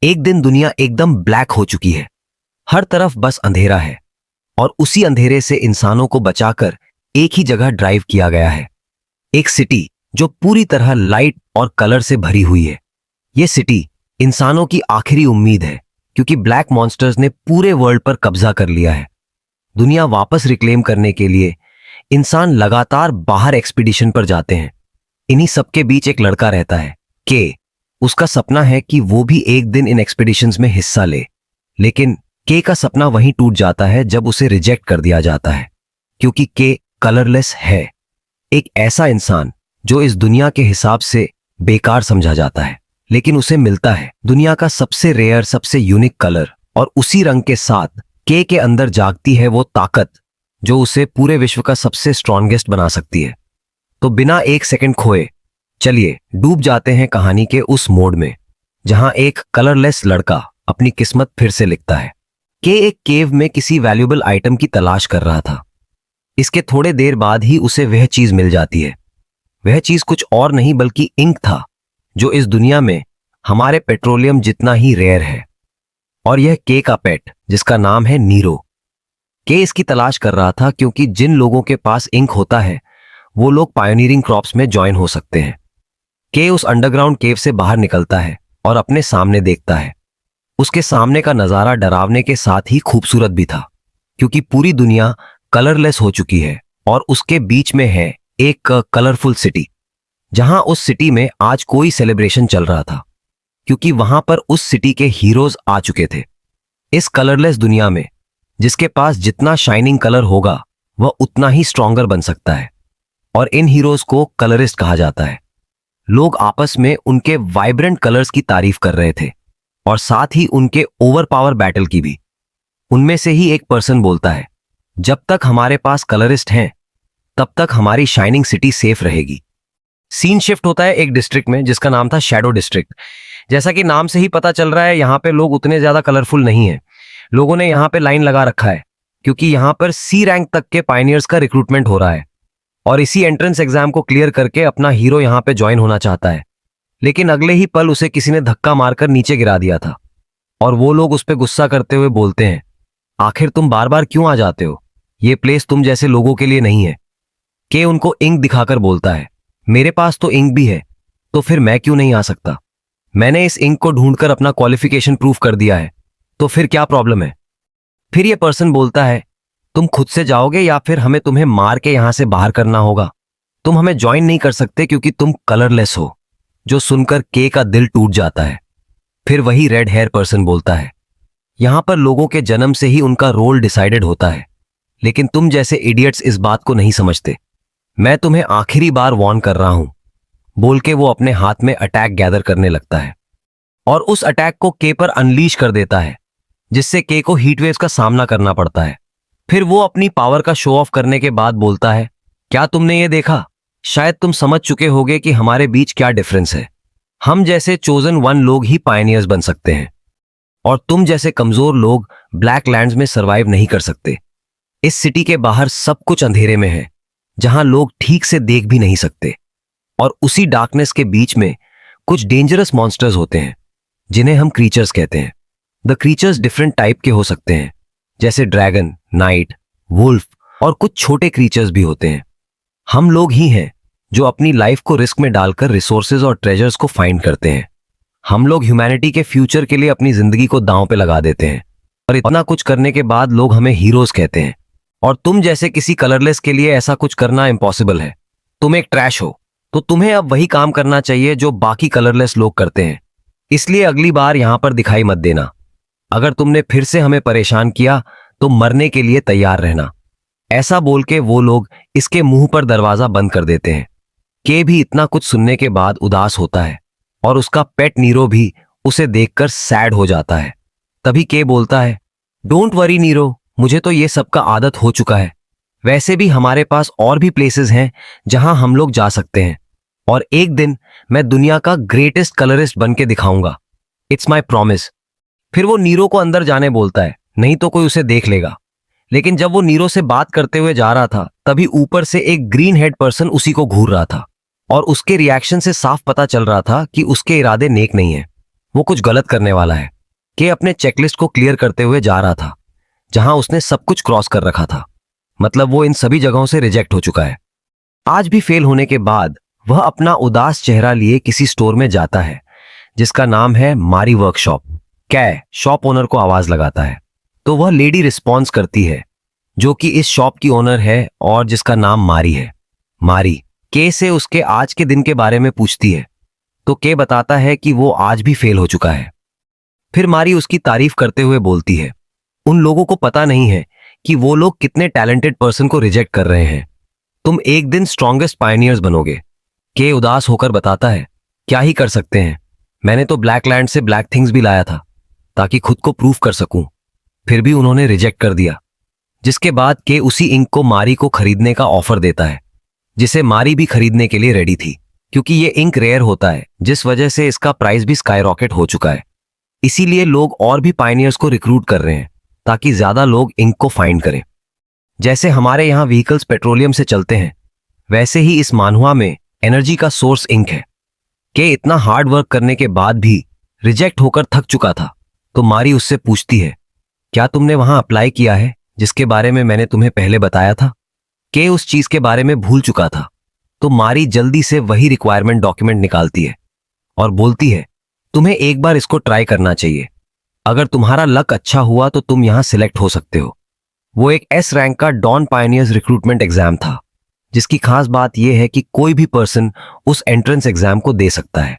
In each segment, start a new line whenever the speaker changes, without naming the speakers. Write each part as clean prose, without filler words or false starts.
एक दिन दुनिया एकदम ब्लैक हो चुकी है। हर तरफ बस अंधेरा है और उसी अंधेरे से इंसानों को बचाकर एक ही जगह ड्राइव किया गया है। एक सिटी जो पूरी तरह लाइट और कलर से भरी हुई है। ये सिटी इंसानों की आखिरी उम्मीद है, क्योंकि ब्लैक मॉन्स्टर्स ने पूरे वर्ल्ड पर कब्जा कर लिया है। दुनिया वापस रिक्लेम करने के लिए इंसान लगातार बाहर एक्सपीडिशन पर जाते हैं। इन्हीं सबके बीच एक लड़का रहता है, के। उसका सपना है कि वो भी एक दिन इन एक्सपीडिशंस में हिस्सा ले, लेकिन के का सपना वहीं टूट जाता है जब उसे रिजेक्ट कर दिया जाता है, क्योंकि के कलरलेस है। एक ऐसा इंसान जो इस दुनिया के हिसाब से बेकार समझा जाता है, लेकिन उसे मिलता है दुनिया का सबसे रेयर, सबसे यूनिक कलर, और उसी रंग के साथ के अंदर जागती है वो ताकत जो उसे पूरे विश्व का सबसे स्ट्रॉन्गेस्ट बना सकती है। तो बिना एक सेकंड खोए चलिए डूब जाते हैं कहानी के उस मोड में जहां एक कलरलेस लड़का अपनी किस्मत फिर से लिखता है। के एक केव में किसी वैल्यूएबल आइटम की तलाश कर रहा था। इसके थोड़े देर बाद ही उसे वह चीज मिल जाती है। वह चीज कुछ और नहीं बल्कि इंक था, जो इस दुनिया में हमारे पेट्रोलियम जितना ही रेयर है। और यह के का पेट, जिसका नाम है नीरो। के इसकी तलाश कर रहा था क्योंकि जिन लोगों के पास इंक होता है वो लोग पायोनियरिंग क्रॉप्स में ज्वाइन हो सकते हैं। के उस अंडरग्राउंड केव से बाहर निकलता है और अपने सामने देखता है। उसके सामने का नजारा डरावने के साथ ही खूबसूरत भी था, क्योंकि पूरी दुनिया कलरलेस हो चुकी है और उसके बीच में है एक कलरफुल सिटी। जहां उस सिटी में आज कोई सेलिब्रेशन चल रहा था, क्योंकि वहां पर उस सिटी के हीरोज आ चुके थे। इस कलरलेस दुनिया में जिसके पास जितना शाइनिंग कलर होगा वह उतना ही स्ट्रॉन्गर बन सकता है, और इन हीरोज को कलरिस्ट कहा जाता है। लोग आपस में उनके वाइब्रेंट कलर्स की तारीफ कर रहे थे और साथ ही उनके ओवर पावर बैटल की भी। उनमें से ही एक पर्सन बोलता है, जब तक हमारे पास कलरिस्ट हैं तब तक हमारी शाइनिंग सिटी सेफ रहेगी। सीन शिफ्ट होता है एक डिस्ट्रिक्ट में जिसका नाम था शैडो डिस्ट्रिक्ट। जैसा कि नाम से ही पता चल रहा है, यहाँ पे लोग उतने ज्यादा कलरफुल नहीं है। लोगों ने यहाँ पे लाइन लगा रखा है क्योंकि यहाँ पर सी रैंक तक के पायनियर्स का रिक्रूटमेंट हो रहा है, और इसी एंट्रेंस एग्जाम को क्लियर करके अपना हीरो यहाँ पे ज्वाइन होना चाहता है। लेकिन अगले ही पल उसे किसी ने धक्का मारकर नीचे गिरा दिया था, और वो लोग उस पर गुस्सा करते हुए बोलते हैं, आखिर तुम बार बार क्यों आ जाते हो? ये प्लेस तुम जैसे लोगों के लिए नहीं है। के उनको इंक दिखाकर बोलता है, मेरे पास तो इंक भी है, तो फिर मैं क्यों नहीं आ सकता? मैंने इस इंक को ढूंढकर अपना क्वालिफिकेशन प्रूफ कर दिया है, तो फिर क्या प्रॉब्लम है? फिर ये पर्सन बोलता है, तुम खुद से जाओगे या फिर हमें तुम्हें मार के यहां से बाहर करना होगा? तुम हमें ज्वाइन नहीं कर सकते क्योंकि तुम कलरलेस हो। जो सुनकर के का दिल टूट जाता है। फिर वही रेड हेयर पर्सन बोलता है, यहां पर लोगों के जन्म से ही उनका रोल डिसाइडेड होता है, लेकिन तुम जैसे इडियट्स इस बात को नहीं समझते। मैं तुम्हें आखिरी बार वार्न कर रहा हूं। बोल के वो अपने हाथ में अटैक गैदर करने लगता है और उस अटैक को के पर अनलीश कर देता है, जिससे के को हीट वेव्स का सामना करना पड़ता है। फिर वो अपनी पावर का शो ऑफ करने के बाद बोलता है, क्या तुमने ये देखा? शायद तुम समझ चुके होगे कि हमारे बीच क्या डिफरेंस है। हम जैसे चोजन वन लोग ही पायनियर्स बन सकते हैं, और तुम जैसे कमजोर लोग ब्लैक लैंड्स में सरवाइव नहीं कर सकते। इस सिटी के बाहर सब कुछ अंधेरे में है, जहां लोग ठीक से देख भी नहीं सकते, और उसी डार्कनेस के बीच में कुछ डेंजरस मॉन्स्टर्स होते हैं जिन्हें हम क्रीचर्स कहते हैं। द क्रीचर्स डिफरेंट टाइप के हो सकते हैं, जैसे ड्रैगन, नाइट, वुल्फ, और कुछ छोटे क्रीचर्स भी होते हैं। हम लोग ही हैं जो अपनी लाइफ को रिस्क में डालकर रिसोर्सेज और ट्रेजर्स को फाइंड करते हैं। हम लोग ह्यूमैनिटी के फ्यूचर के लिए अपनी जिंदगी को दांव पे लगा देते हैं, और इतना कुछ करने के बाद लोग हमें हीरोज कहते हैं। और तुम जैसे किसी कलरलेस के लिए ऐसा कुछ करना इम्पॉसिबल है। तुम एक ट्रैश हो, तो तुम्हें अब वही काम करना चाहिए जो बाकी कलरलेस लोग करते हैं। इसलिए अगली बार यहां पर दिखाई मत देना। अगर तुमने फिर से हमें परेशान किया तो मरने के लिए तैयार रहना। ऐसा बोल के वो लोग इसके मुंह पर दरवाजा बंद कर देते हैं। के भी इतना कुछ सुनने के बाद उदास होता है, और उसका पेट नीरो भी उसे देखकर सैड हो जाता है। तभी के बोलता है, डोंट वरी नीरो, मुझे तो ये सब का आदत हो चुका है। वैसे भी हमारे पास और भी प्लेसेस हैं जहां हम लोग जा सकते हैं, और एक दिन मैं दुनिया का ग्रेटेस्ट कलरिस्ट बन के दिखाऊंगा। It's my promise. फिर वो नीरो को अंदर जाने बोलता है, नहीं तो कोई उसे देख लेगा। लेकिन जब वो नीरो से बात करते हुए जा रहा था, तभी ऊपर से एक ग्रीन हेड पर्सन उसी को घूर रहा था, और उसके रिएक्शन से साफ पता चल रहा था कि उसके इरादे नेक नहीं है। वो कुछ गलत करने वाला है। के अपने चेकलिस्ट को क्लियर करते हुए जा रहा था, जहां उसने सब कुछ क्रॉस कर रखा था। मतलब वो इन सभी जगहों से रिजेक्ट हो चुका है। आज भी फेल होने के बाद वह अपना उदास चेहरा लिए किसी स्टोर में जाता है जिसका नाम है मारी वर्कशॉप। कै शॉप ओनर को आवाज लगाता है तो वह लेडी रिस्पॉन्स करती है, जो कि इस शॉप की ओनर है और जिसका नाम मारी है। मारी के से उसके आज के दिन के बारे में पूछती है तो के बताता है कि वो आज भी फेल हो चुका है। फिर मारी उसकी तारीफ करते हुए बोलती है, उन लोगों को पता नहीं है कि वो लोग कितने टैलेंटेड पर्सन को रिजेक्ट कर रहे हैं। तुम एक दिन स्ट्रॉन्गेस्ट पायनियर्स बनोगे। के उदास होकर बताता है, क्या ही कर सकते हैं, मैंने तो ब्लैक लैंड से ब्लैक थिंग्स भी लाया था ताकि खुद को प्रूव कर सकूं, फिर भी उन्होंने रिजेक्ट कर दिया। जिसके बाद के उसी इंक को मारी को खरीदने का ऑफर देता है, जिसे मारी भी खरीदने के लिए रेडी थी, क्योंकि ये इंक रेयर होता है, जिस वजह से इसका प्राइस भी स्काई रॉकेट हो चुका है। इसीलिए लोग और भी पायनियर्स को रिक्रूट कर रहे हैं ताकि ज्यादा लोग इंक को फाइंड करें। जैसे हमारे यहाँ व्हीकल्स पेट्रोलियम से चलते हैं, वैसे ही इस मानहुआ में एनर्जी का सोर्स इंक है। के इतना हार्ड वर्क करने के बाद भी रिजेक्ट होकर थक चुका था, तो मारी उससे पूछती है, क्या तुमने वहां अप्लाई किया है जिसके बारे में मैंने तुम्हें पहले बताया था? के उस चीज के बारे में भूल चुका था, तो मारी जल्दी से वही रिक्वायरमेंट डॉक्यूमेंट निकालती है और बोलती है, तुम्हें एक बार इसको ट्राई करना चाहिए। अगर तुम्हारा लक अच्छा हुआ तो तुम यहां सिलेक्ट हो सकते हो। वो एक एस रैंक का डॉन पायनियर्स रिक्रूटमेंट एग्जाम था, जिसकी खास बात यह है कि कोई भी पर्सन उस एंट्रेंस एग्जाम को दे सकता है।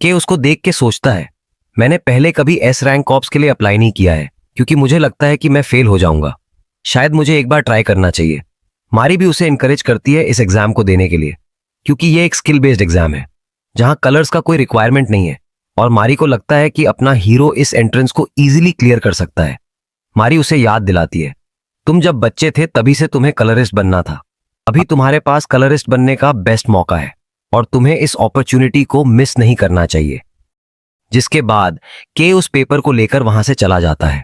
के उसको देख के सोचता है, मैंने पहले कभी एस रैंक कॉप्स के लिए अप्लाई नहीं किया है, क्योंकि मुझे लगता है कि मैं फेल हो जाऊंगा। शायद मुझे एक बार ट्राई करना चाहिए। मारी भी उसे इंकरेज करती है इस एग्जाम को देने के लिए, क्योंकि ये एक स्किल बेस्ड एग्जाम है जहां कलर्स का कोई रिक्वायरमेंट नहीं है, और मारी को लगता है कि अपना हीरो इस एंट्रेंस को इजीली क्लियर कर सकता है। मारी उसे याद दिलाती है, तुम जब बच्चे थे तभी से तुम्हें कलरिस्ट बनना था। अभी तुम्हारे पास कलरिस्ट बनने का बेस्ट मौका है और तुम्हें इस अपॉर्चुनिटी को मिस नहीं करना चाहिए। जिसके बाद के उस पेपर को लेकर वहां से चला जाता है।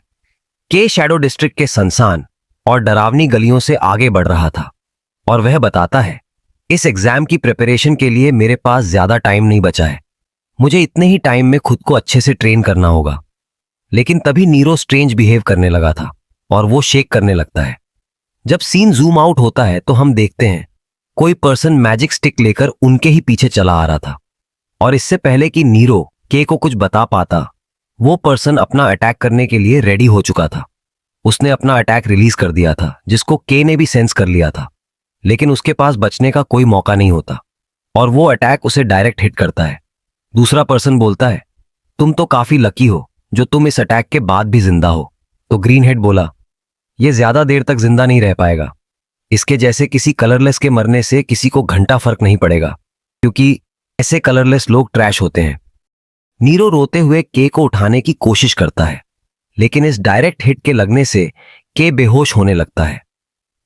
के शैडो डिस्ट्रिक्ट के सनसान और डरावनी गलियों से आगे बढ़ रहा था और वह बताता है, इस एग्जाम की प्रिपरेशन के लिए मेरे पास ज्यादा टाइम नहीं बचा है। मुझे इतने ही टाइम में खुद को अच्छे से ट्रेन करना होगा। लेकिन तभी नीरो स्ट्रेंज बिहेव करने लगा था और वो शेक करने लगता है। जब सीन जूम आउट होता है तो हम देखते हैं कोई पर्सन मैजिक स्टिक लेकर उनके ही पीछे चला आ रहा था, और इससे पहले कि नीरो के को कुछ बता पाता, वो पर्सन अपना अटैक करने के लिए रेडी हो चुका था। उसने अपना अटैक रिलीज कर दिया था, जिसको के ने भी सेंस कर लिया था, लेकिन उसके पास बचने का कोई मौका नहीं होता और वो अटैक उसे डायरेक्ट हिट करता है। दूसरा पर्सन बोलता है, तुम तो काफी लकी हो जो तुम इस अटैक के बाद भी जिंदा हो। तो ग्रीन हेड बोला, ये ज्यादा देर तक जिंदा नहीं रह पाएगा। इसके जैसे किसी कलरलेस के मरने से किसी को घंटा फर्क नहीं पड़ेगा, क्योंकि ऐसे कलरलेस लोग ट्रैश होते हैं। नीरो रोते हुए के को उठाने की कोशिश करता है, लेकिन इस डायरेक्ट हिट के लगने से के बेहोश होने लगता है।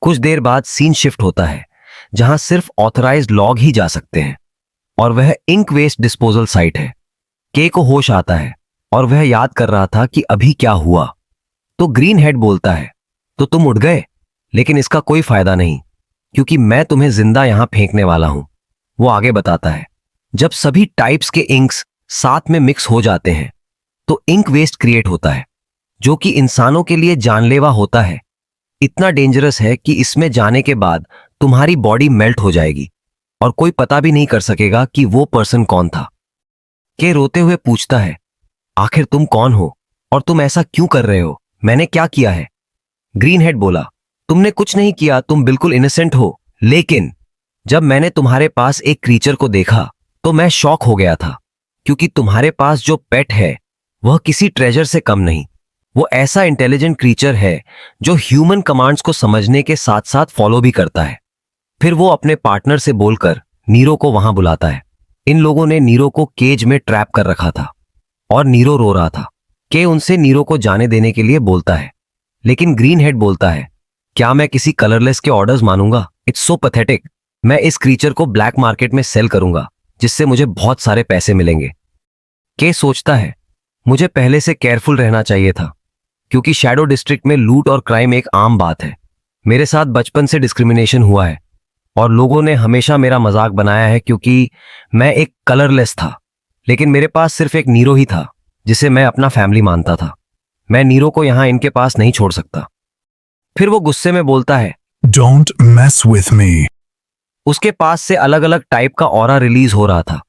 कुछ देर बाद सीन शिफ्ट होता है, जहां सिर्फ ऑथराइज्ड लॉग ही जा सकते हैं, और वह इंक वेस्ट डिस्पोजल साइट है। के को होश आता है और वह याद कर रहा था कि अभी क्या हुआ। तो ग्रीन हेड बोलता है, तो तुम उठ गए, लेकिन इसका कोई फायदा नहीं, क्योंकि मैं तुम्हें जिंदा यहां फेंकने वाला हूं। वो आगे बताता है, जब सभी टाइप्स के इंक्स साथ में मिक्स हो जाते हैं तो इंक वेस्ट क्रिएट होता है, जो कि इंसानों के लिए जानलेवा होता है। इतना डेंजरस है कि इसमें जाने के बाद तुम्हारी बॉडी मेल्ट हो जाएगी और कोई पता भी नहीं कर सकेगा कि वो पर्सन कौन था। के रोते हुए पूछता है, आखिर तुम कौन हो और तुम ऐसा क्यों कर रहे हो? मैंने क्या किया है? ग्रीन हेड बोला, तुमने कुछ नहीं किया, तुम बिल्कुल इनोसेंट हो। लेकिन जब मैंने तुम्हारे पास एक क्रीचर को देखा तो मैं शॉक हो गया था, क्योंकि तुम्हारे पास जो पेट है वह किसी ट्रेजर से कम नहीं। वो ऐसा इंटेलिजेंट क्रीचर है जो ह्यूमन कमांड्स को समझने के साथ साथ फॉलो भी करता है। फिर वो अपने पार्टनर से बोलकर नीरो को वहां बुलाता है। इन लोगों ने नीरो को केज में ट्रैप कर रखा था और नीरो रो रहा था। के उनसे नीरो को जाने देने के लिए बोलता है, लेकिन ग्रीन हेड बोलता है, क्या मैं किसी कलरलेस के ऑर्डर्स मानूंगा? It's so pathetic. मैं इस क्रीचर को ब्लैक मार्केट में सेल करूंगा, जिससे मुझे बहुत सारे पैसे मिलेंगे। के सोचता है, मुझे पहले से केयरफुल रहना चाहिए था, क्योंकि शैडो डिस्ट्रिक्ट में लूट और क्राइम एक आम बात है। मेरे साथ बचपन से डिस्क्रिमिनेशन हुआ है और लोगों ने हमेशा मेरा मजाक बनाया है, क्योंकि मैं एक कलरलेस था। लेकिन मेरे पास सिर्फ एक नीरो ही था जिसे मैं अपना फैमिली मानता था। मैं नीरो को यहां इनके पास नहीं छोड़ सकता। फिर वो गुस्से में बोलता है,
Don't mess with me.
उसके पास से अलग अलग टाइप का ऑरा रिलीज हो रहा था,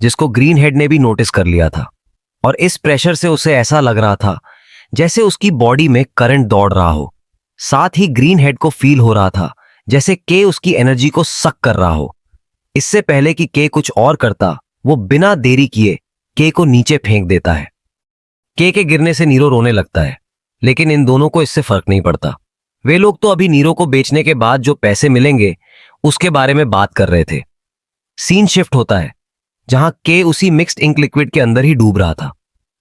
जिसको ग्रीन हेड ने भी नोटिस कर लिया था। और इस प्रेशर से उसे ऐसा लग रहा था जैसे उसकी बॉडी में करंट दौड़ रहा हो। साथ ही ग्रीन हेड को फील हो रहा था जैसे के उसकी एनर्जी को सक कर रहा हो। इससे पहले कि के कुछ और करता, वो बिना देरी किए के को नीचे फेंक देता है। के गिरने से नीरो रोने लगता है, लेकिन इन दोनों को इससे फर्क नहीं पड़ता। वे लोग तो अभी नीरो को बेचने के बाद जो पैसे मिलेंगे उसके बारे में बात कर रहे थे। सीन शिफ्ट होता है, जहां के उसी मिक्स्ड इंक लिक्विड के अंदर ही डूब रहा था।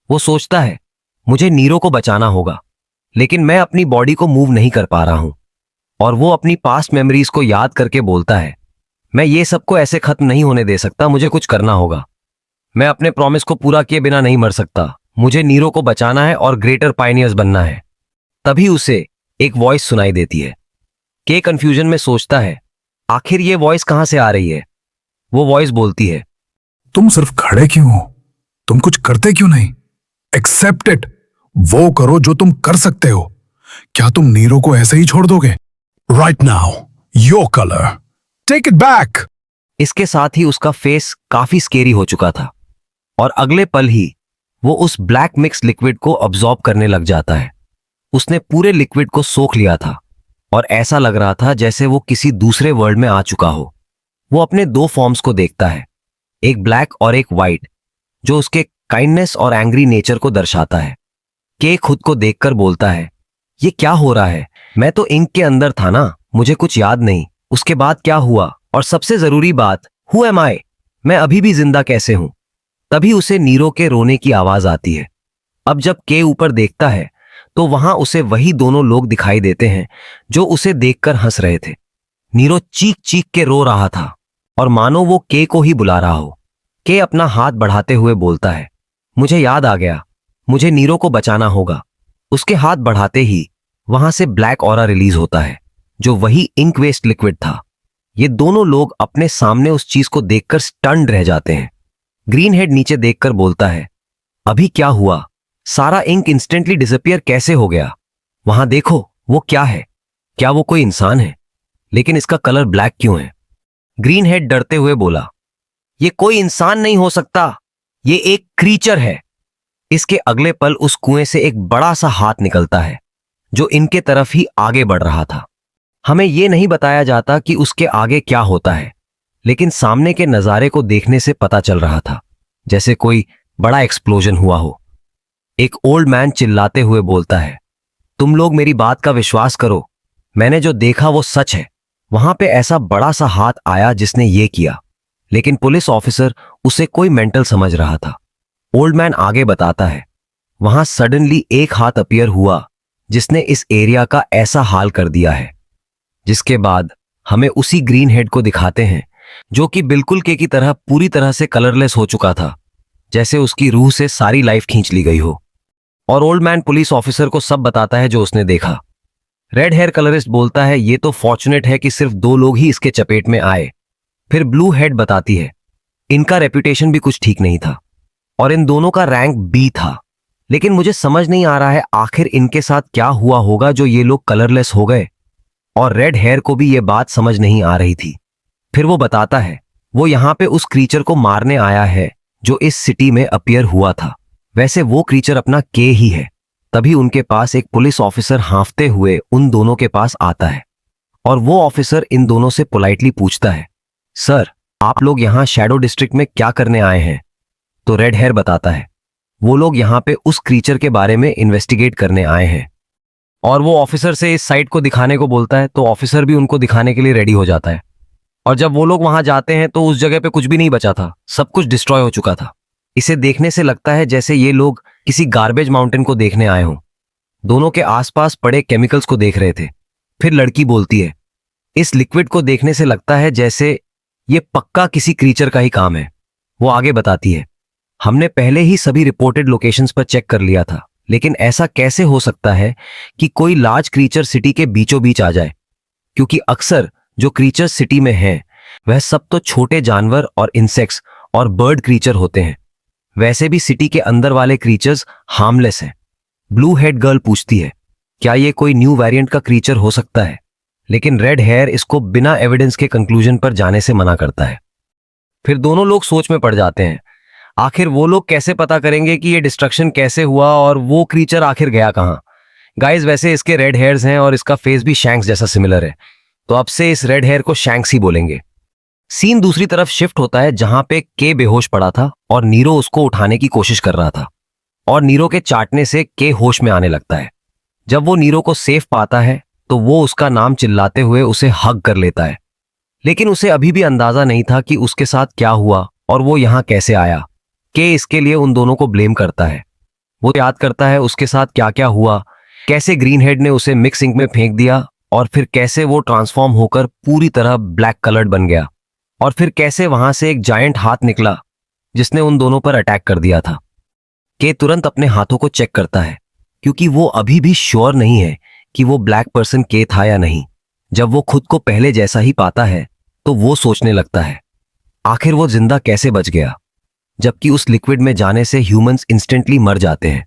वो सोचता है, मुझे नीरो को बचाना होगा, लेकिन मैं अपनी बॉडी को मूव नहीं कर पा रहा हूं। और वो अपनी पास्ट मेमोरीज को याद करके बोलता है, मैं ये सबको ऐसे खत्म नहीं होने दे सकता, मुझे कुछ करना होगा। मैं अपने प्रॉमिस को पूरा किए बिना नहीं मर सकता। मुझे नीरो को बचाना है और ग्रेटर पायनियर्स बनना है। तभी उसे एक वॉइस सुनाई देती है। के कंफ्यूजन में सोचता है, आखिर ये वॉइस कहां से आ रही है। वो वॉइस बोलती है,
तुम सिर्फ खड़े क्यों हो? तुम कुछ करते क्यों नहीं? Accept it. वो करो जो तुम कर सकते हो। क्या तुम नीरो को ऐसे ही छोड़ दोगे? Right now, your colour, take it back.
इसके साथ ही उसका फेस काफी स्केरी हो चुका था और अगले पल ही वो उस ब्लैक मिक्स लिक्विड को अब्सॉर्ब करने लग जाता है। उसने पूरे लिक्विड को सोख लिया था और ऐसा लग रहा था जैसे वो किसी दूसरे वर्ल्ड में आ चुका हो। वो अपने दो फॉर्म्स को देखता है, एक ब्लैक और एक व्हाइट, जो उसके काइंडनेस और एंग्री नेचर को दर्शाता है। के खुद को देखकर बोलता है, ये क्या हो रहा है? मैं तो इंक के अंदर था ना, मुझे कुछ याद नहीं। उसके बाद क्या हुआ? और सबसे जरूरी बात, हु एम आई? मैं अभी भी जिंदा कैसे हूं? तभी उसे नीरो के रोने की आवाज आती है। अब जब के ऊपर देखता है तो वहां उसे वही दोनों लोग दिखाई देते हैं जो उसे देखकर हंस रहे थे। नीरो चीख चीख के रो रहा था और मानो वो के को ही बुला रहा हो। के अपना हाथ बढ़ाते हुए बोलता है, मुझे याद आ गया, मुझे नीरो को बचाना होगा। उसके हाथ बढ़ाते ही वहां से ब्लैक ऑरा रिलीज होता है, जो वही इंक वेस्ट लिक्विड था। ये दोनों लोग अपने सामने उस चीज को देखकर स्टन्ड रह जाते हैं। ग्रीन हेड नीचे देखकर बोलता है, अभी क्या हुआ? सारा इंक इंस्टेंटली डिसअपियर कैसे हो गया? वहां देखो, वो क्या है? क्या वो कोई इंसान है? लेकिन इसका कलर ब्लैक क्यों है? ग्रीन हेड डरते हुए बोला, ये कोई इंसान नहीं हो सकता, ये एक क्रीचर है। इसके अगले पल उस कुएं से एक बड़ा सा हाथ निकलता है, जो इनके तरफ ही आगे बढ़ रहा था। हमें यह नहीं बताया जाता कि उसके आगे क्या होता है, लेकिन सामने के नजारे को देखने से पता चल रहा था जैसे कोई बड़ा एक्सप्लोजन हुआ हो। एक ओल्ड मैन चिल्लाते हुए बोलता है, तुम लोग मेरी बात का विश्वास करो, मैंने जो देखा वो सच है। वहां पे ऐसा बड़ा सा हाथ आया जिसने ये किया, लेकिन पुलिस ऑफिसर उसे कोई मेंटल समझ रहा था। ओल्ड मैन आगे बताता है, वहां सडनली एक हाथ अपीयर हुआ जिसने इस एरिया का ऐसा हाल कर दिया है। जिसके बाद हमें उसी ग्रीन हेड को दिखाते हैं, जो कि बिल्कुल के की तरह पूरी तरह से कलरलेस हो चुका था, जैसे उसकी रूह से सारी लाइफ खींच ली गई हो। और ओल्ड मैन पुलिस ऑफिसर को सब बताता है जो उसने देखा। रेड हेयर कलरिस्ट बोलता है, ये तो फॉर्चुनेट है कि सिर्फ 2 लोग ही इसके चपेट में आए। फिर ब्लू हेड बताती है, इनका रेपुटेशन भी कुछ ठीक नहीं था और इन दोनों का रैंक बी था। लेकिन मुझे समझ नहीं आ रहा है आखिर इनके साथ क्या हुआ होगा जो ये लोग कलरलेस हो गए। और रेड हेयर को भी ये बात समझ नहीं आ रही थी। फिर वो बताता है, वो यहां पे उस क्रीचर को मारने आया है जो इस सिटी में अपीयर हुआ था। वैसे वो क्रीचर अपना के ही है। तभी उनके पास एक पुलिस ऑफिसर हांफते हुए उन दोनों के पास आता है और वो ऑफिसर इन दोनों से पोलाइटली पूछता है, सर आप लोग यहां शैडो डिस्ट्रिक्ट में क्या करने आए हैं? तो रेड हेयर बताता है, वो लोग यहां पे उस क्रीचर के बारे में इन्वेस्टिगेट करने आए हैं। और वो ऑफिसर से इस साइट को दिखाने को बोलता है, तो ऑफिसर भी उनको दिखाने के लिए रेडी हो जाता है। और जब वो लोग वहां जाते हैं तो उस जगह पे कुछ भी नहीं बचा था, सब कुछ डिस्ट्रॉय हो चुका था। इसे देखने से लगता है जैसे ये लोग किसी गार्बेज माउंटेन को देखने आए हों। दोनों के आसपास पड़े केमिकल्स को देख रहे थे। फिर लड़की बोलती है, इस लिक्विड को देखने से लगता है जैसे ये पक्का किसी क्रीचर का ही काम है। वो आगे बताती है, हमने पहले ही सभी रिपोर्टेड लोकेशंस पर चेक कर लिया था, लेकिन ऐसा कैसे हो सकता है कि कोई लार्ज क्रीचर सिटी के बीचों बीच आ जाए? क्योंकि अक्सर जो क्रीचर सिटी में हैं वह सब तो छोटे जानवर और इंसेक्ट्स और बर्ड क्रीचर होते हैं। वैसे भी सिटी के अंदर वाले क्रीचर्स हार्मलेस हैं। ब्लू हेड गर्ल पूछती है, क्या ये कोई न्यू वेरिएंट का क्रीचर हो सकता है? लेकिन रेड हेयर इसको बिना एविडेंस के कंक्लूजन पर जाने से मना करता है। फिर दोनों लोग सोच में पड़ जाते हैं। आखिर वो लोग कैसे पता करेंगे कि ये डिस्ट्रक्शन कैसे हुआ और वो क्रीचर आखिर गया कहां? गाइस, वैसे इसके रेड हेयर्स हैं और इसका फेस भी शैंक्स जैसा सिमिलर है, तो अब से इस रेड हेयर को शैंक्स ही बोलेंगे। सीन दूसरी तरफ शिफ्ट होता है, जहां पे के बेहोश पड़ा था और नीरो उसको उठाने की कोशिश कर रहा था, और नीरो के चाटने से के होश में आने लगता है। जब वो नीरो को सेफ पाता है तो वो उसका नाम चिल्लाते हुए उसे हग कर लेता है। लेकिन उसे अभी भी अंदाजा नहीं था कि उसके साथ क्या हुआ और वो यहां कैसे आया। के इसके लिए उन दोनों को ब्लेम करता है। वो याद करता है उसके साथ क्या क्या हुआ, कैसे ग्रीन हेड ने उसे मिक्स इंक में फेंक दिया, और फिर कैसे वो ट्रांसफॉर्म होकर पूरी तरह ब्लैक कलर्ड बन गया, और फिर कैसे वहां से एक जायंट हाथ निकला जिसने उन दोनों पर अटैक कर दिया था। के तुरंत अपने हाथों को चेक करता है, क्योंकि वो अभी भी श्योर नहीं है कि वो ब्लैक पर्सन के था या नहीं। जब वो खुद को पहले जैसा ही पाता है तो वो सोचने लगता है, आखिर वो जिंदा कैसे बच गया, जबकि उस लिक्विड में जाने से ह्यूमंस इंस्टेंटली मर जाते हैं।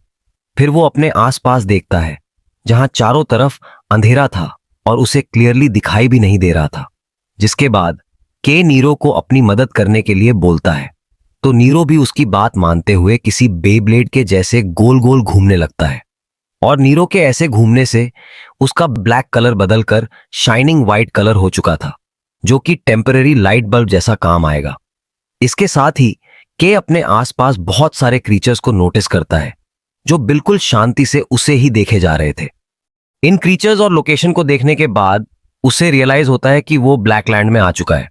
फिर वो अपने आसपास देखता है, जहां चारों तरफ अंधेरा था और उसे क्लियरली दिखाई भी नहीं दे रहा था। जिसके बाद के नीरो को अपनी मदद करने के लिए बोलता है, तो नीरो भी उसकी बात मानते हुए किसी बेब्लेड के जैसे गोल गोल घूमने लगता है, और नीरो के ऐसे घूमने से उसका ब्लैक कलर बदलकर शाइनिंग व्हाइट कलर हो चुका था, जो कि टेम्पररी लाइट बल्ब जैसा काम आएगा। इसके साथ ही के अपने आसपास बहुत सारे क्रीचर्स को नोटिस करता है, जो बिल्कुल शांति से उसे ही देखे जा रहे थे। इन क्रीचर्स और लोकेशन को देखने के बाद उसे रियलाइज होता है कि वो ब्लैकलैंड में आ चुका है,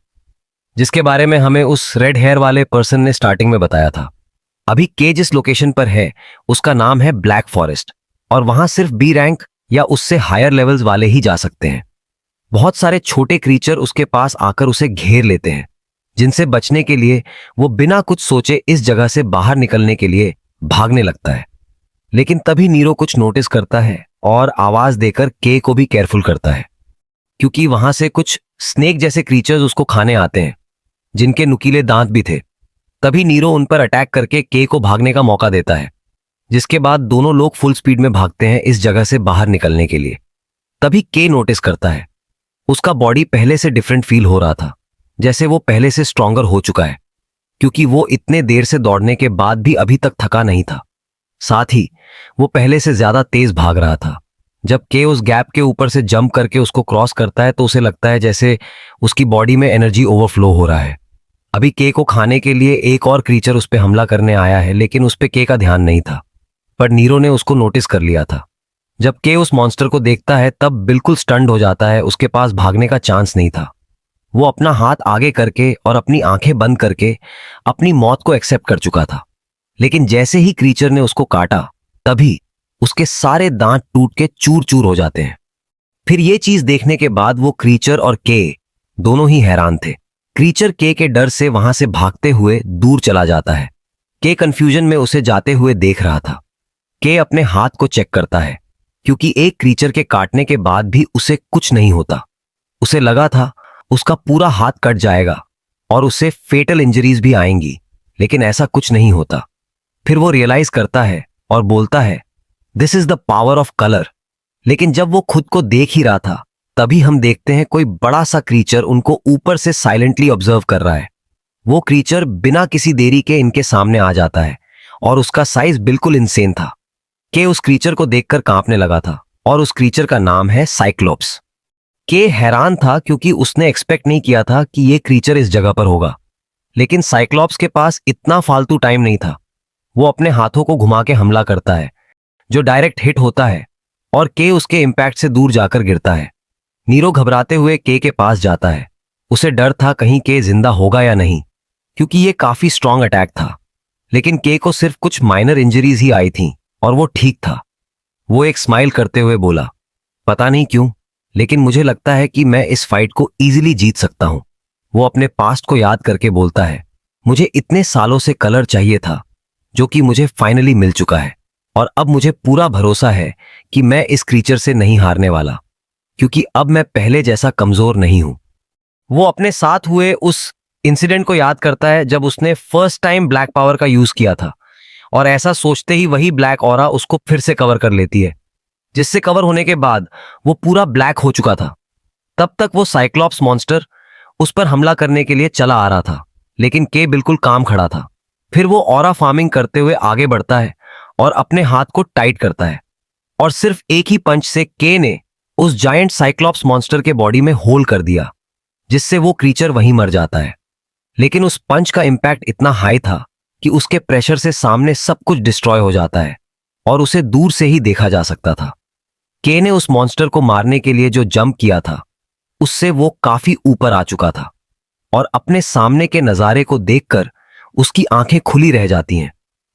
जिसके बारे में हमें उस रेड हेयर वाले पर्सन ने स्टार्टिंग में बताया था। अभी के जिस लोकेशन पर है उसका नाम है ब्लैक फॉरेस्ट, और वहां सिर्फ बी रैंक या उससे हायर लेवल्स वाले ही जा सकते हैं। बहुत सारे छोटे क्रीचर उसके पास आकर उसे घेर लेते हैं, जिनसे बचने के लिए वो बिना कुछ सोचे इस जगह से बाहर निकलने के लिए भागने लगता है। लेकिन तभी नीरो कुछ नोटिस करता है और आवाज देकर के को भी केयरफुल करता है, क्योंकि वहां से कुछ स्नेक जैसे क्रीचर्स उसको खाने आते हैं, जिनके नुकीले दांत भी थे। तभी नीरो उन पर अटैक करके के को भागने का मौका देता है, जिसके बाद दोनों लोग फुल स्पीड में भागते हैं इस जगह से बाहर निकलने के लिए। तभी के नोटिस करता है उसका बॉडी पहले से डिफरेंट फील हो रहा था, जैसे वो पहले से स्ट्रॉन्गर हो चुका है, क्योंकि वो इतने देर से दौड़ने के बाद भी अभी तक थका नहीं था। साथ ही वो पहले से ज्यादा तेज भाग रहा था। जब के उस गैप के ऊपर से जंप करके उसको क्रॉस करता है तो उसे लगता है जैसे उसकी बॉडी में एनर्जी ओवरफ्लो हो रहा है। अभी के को खाने के लिए एक और क्रीचर उस पर हमला करने आया है, लेकिन उस पर के का ध्यान नहीं था, पर नीरो ने उसको नोटिस कर लिया था। जब के उस मॉन्स्टर को देखता है तब बिल्कुल स्टन्ड हो जाता है, उसके पास भागने का चांस नहीं था। वो अपना हाथ आगे करके और अपनी आंखें बंद करके अपनी मौत को एक्सेप्ट कर चुका था। लेकिन जैसे ही क्रीचर ने उसको काटा, तभी उसके सारे दांत टूट के चूर चूर हो जाते हैं। फिर ये चीज देखने के बाद वो क्रीचर और के दोनों ही हैरान थे। क्रीचर के डर से वहां से भागते हुए दूर चला जाता है। के कंफ्यूजन में उसे जाते हुए देख रहा था। के अपने हाथ को चेक करता है, क्योंकि एक क्रीचर के काटने के बाद भी उसे कुछ नहीं होता। उसे लगा था उसका पूरा हाथ कट जाएगा और उसे फेटल इंजरीज भी आएंगी, लेकिन ऐसा कुछ नहीं होता। फिर वो रियलाइज करता है और बोलता है, this is the power of colour. लेकिन जब वो खुद को देख ही रहा था, तभी हम देखते हैं कोई बड़ा सा क्रीचर उनको ऊपर से साइलेंटली ऑब्जर्व कर रहा है। वो क्रीचर बिना किसी देरी के इनके सामने आ जाता है और उसका साइज बिल्कुल इंसेन था। के उस क्रीचर को देखकर कांपने लगा था, और उस क्रीचर का नाम है साइक्लोप्स। के हैरान था क्योंकि उसने एक्सपेक्ट नहीं किया था कि ये क्रीचर इस जगह पर होगा, लेकिन साइक्लोप्स के पास इतना फालतू टाइम नहीं था। वो अपने हाथों को घुमा के हमला करता है, जो डायरेक्ट हिट होता है और के उसके इंपैक्ट से दूर जाकर गिरता है। नीरो घबराते हुए के पास जाता है। उसे डर था कहीं के जिंदा होगा या नहीं, क्योंकि ये काफी स्ट्रांग अटैक था। लेकिन के को सिर्फ कुछ माइनर इंजरीज ही आई थीं और वो ठीक था। वो एक स्माइल करते हुए बोला, पता नहीं क्यों, लेकिन मुझे लगता है कि मैं इस फाइट को इजीली जीत सकता हूं। वो अपने पास्ट को याद करके बोलता है, मुझे इतने सालों से कलर चाहिए था, जो कि मुझे फाइनली मिल चुका है, और अब मुझे पूरा भरोसा है कि मैं इस क्रीचर से नहीं हारने वाला, क्योंकि अब मैं पहले जैसा कमजोर नहीं हूं। वो अपने साथ हुए उस इंसिडेंट को याद करता है जब उसने फर्स्ट टाइम ब्लैक पावर का यूज किया था, और ऐसा सोचते ही वही ब्लैक ऑरा उसको फिर से कवर कर लेती है, जिससे कवर होने के बाद वो पूरा ब्लैक हो चुका था। तब तक वो साइक्लॉप्स मॉन्स्टर उस पर हमला करने के लिए चला आ रहा था, लेकिन के बिल्कुल काम खड़ा था। फिर वो ऑरा फार्मिंग करते हुए आगे बढ़ता है और अपने हाथ को टाइट करता है, और सिर्फ एक ही पंच से के ने उस जायंट साइक्लॉप्स मॉन्स्टर के बॉडी में होल कर दिया, जिससे वो क्रीचर वहीं मर जाता है। लेकिन उस पंच का इंपैक्ट इतना हाई था कि उसके प्रेशर से सामने सब कुछ डिस्ट्रॉय हो जाता है और उसे दूर से ही देखा जा सकता था। के ने उस मॉन्स्टर को मारने के लिए जो जंप किया था, उससे वो काफी ऊपर आ चुका था, और अपने सामने के नजारे को देखकर उसकी आंखें खुली रह जाती हैं,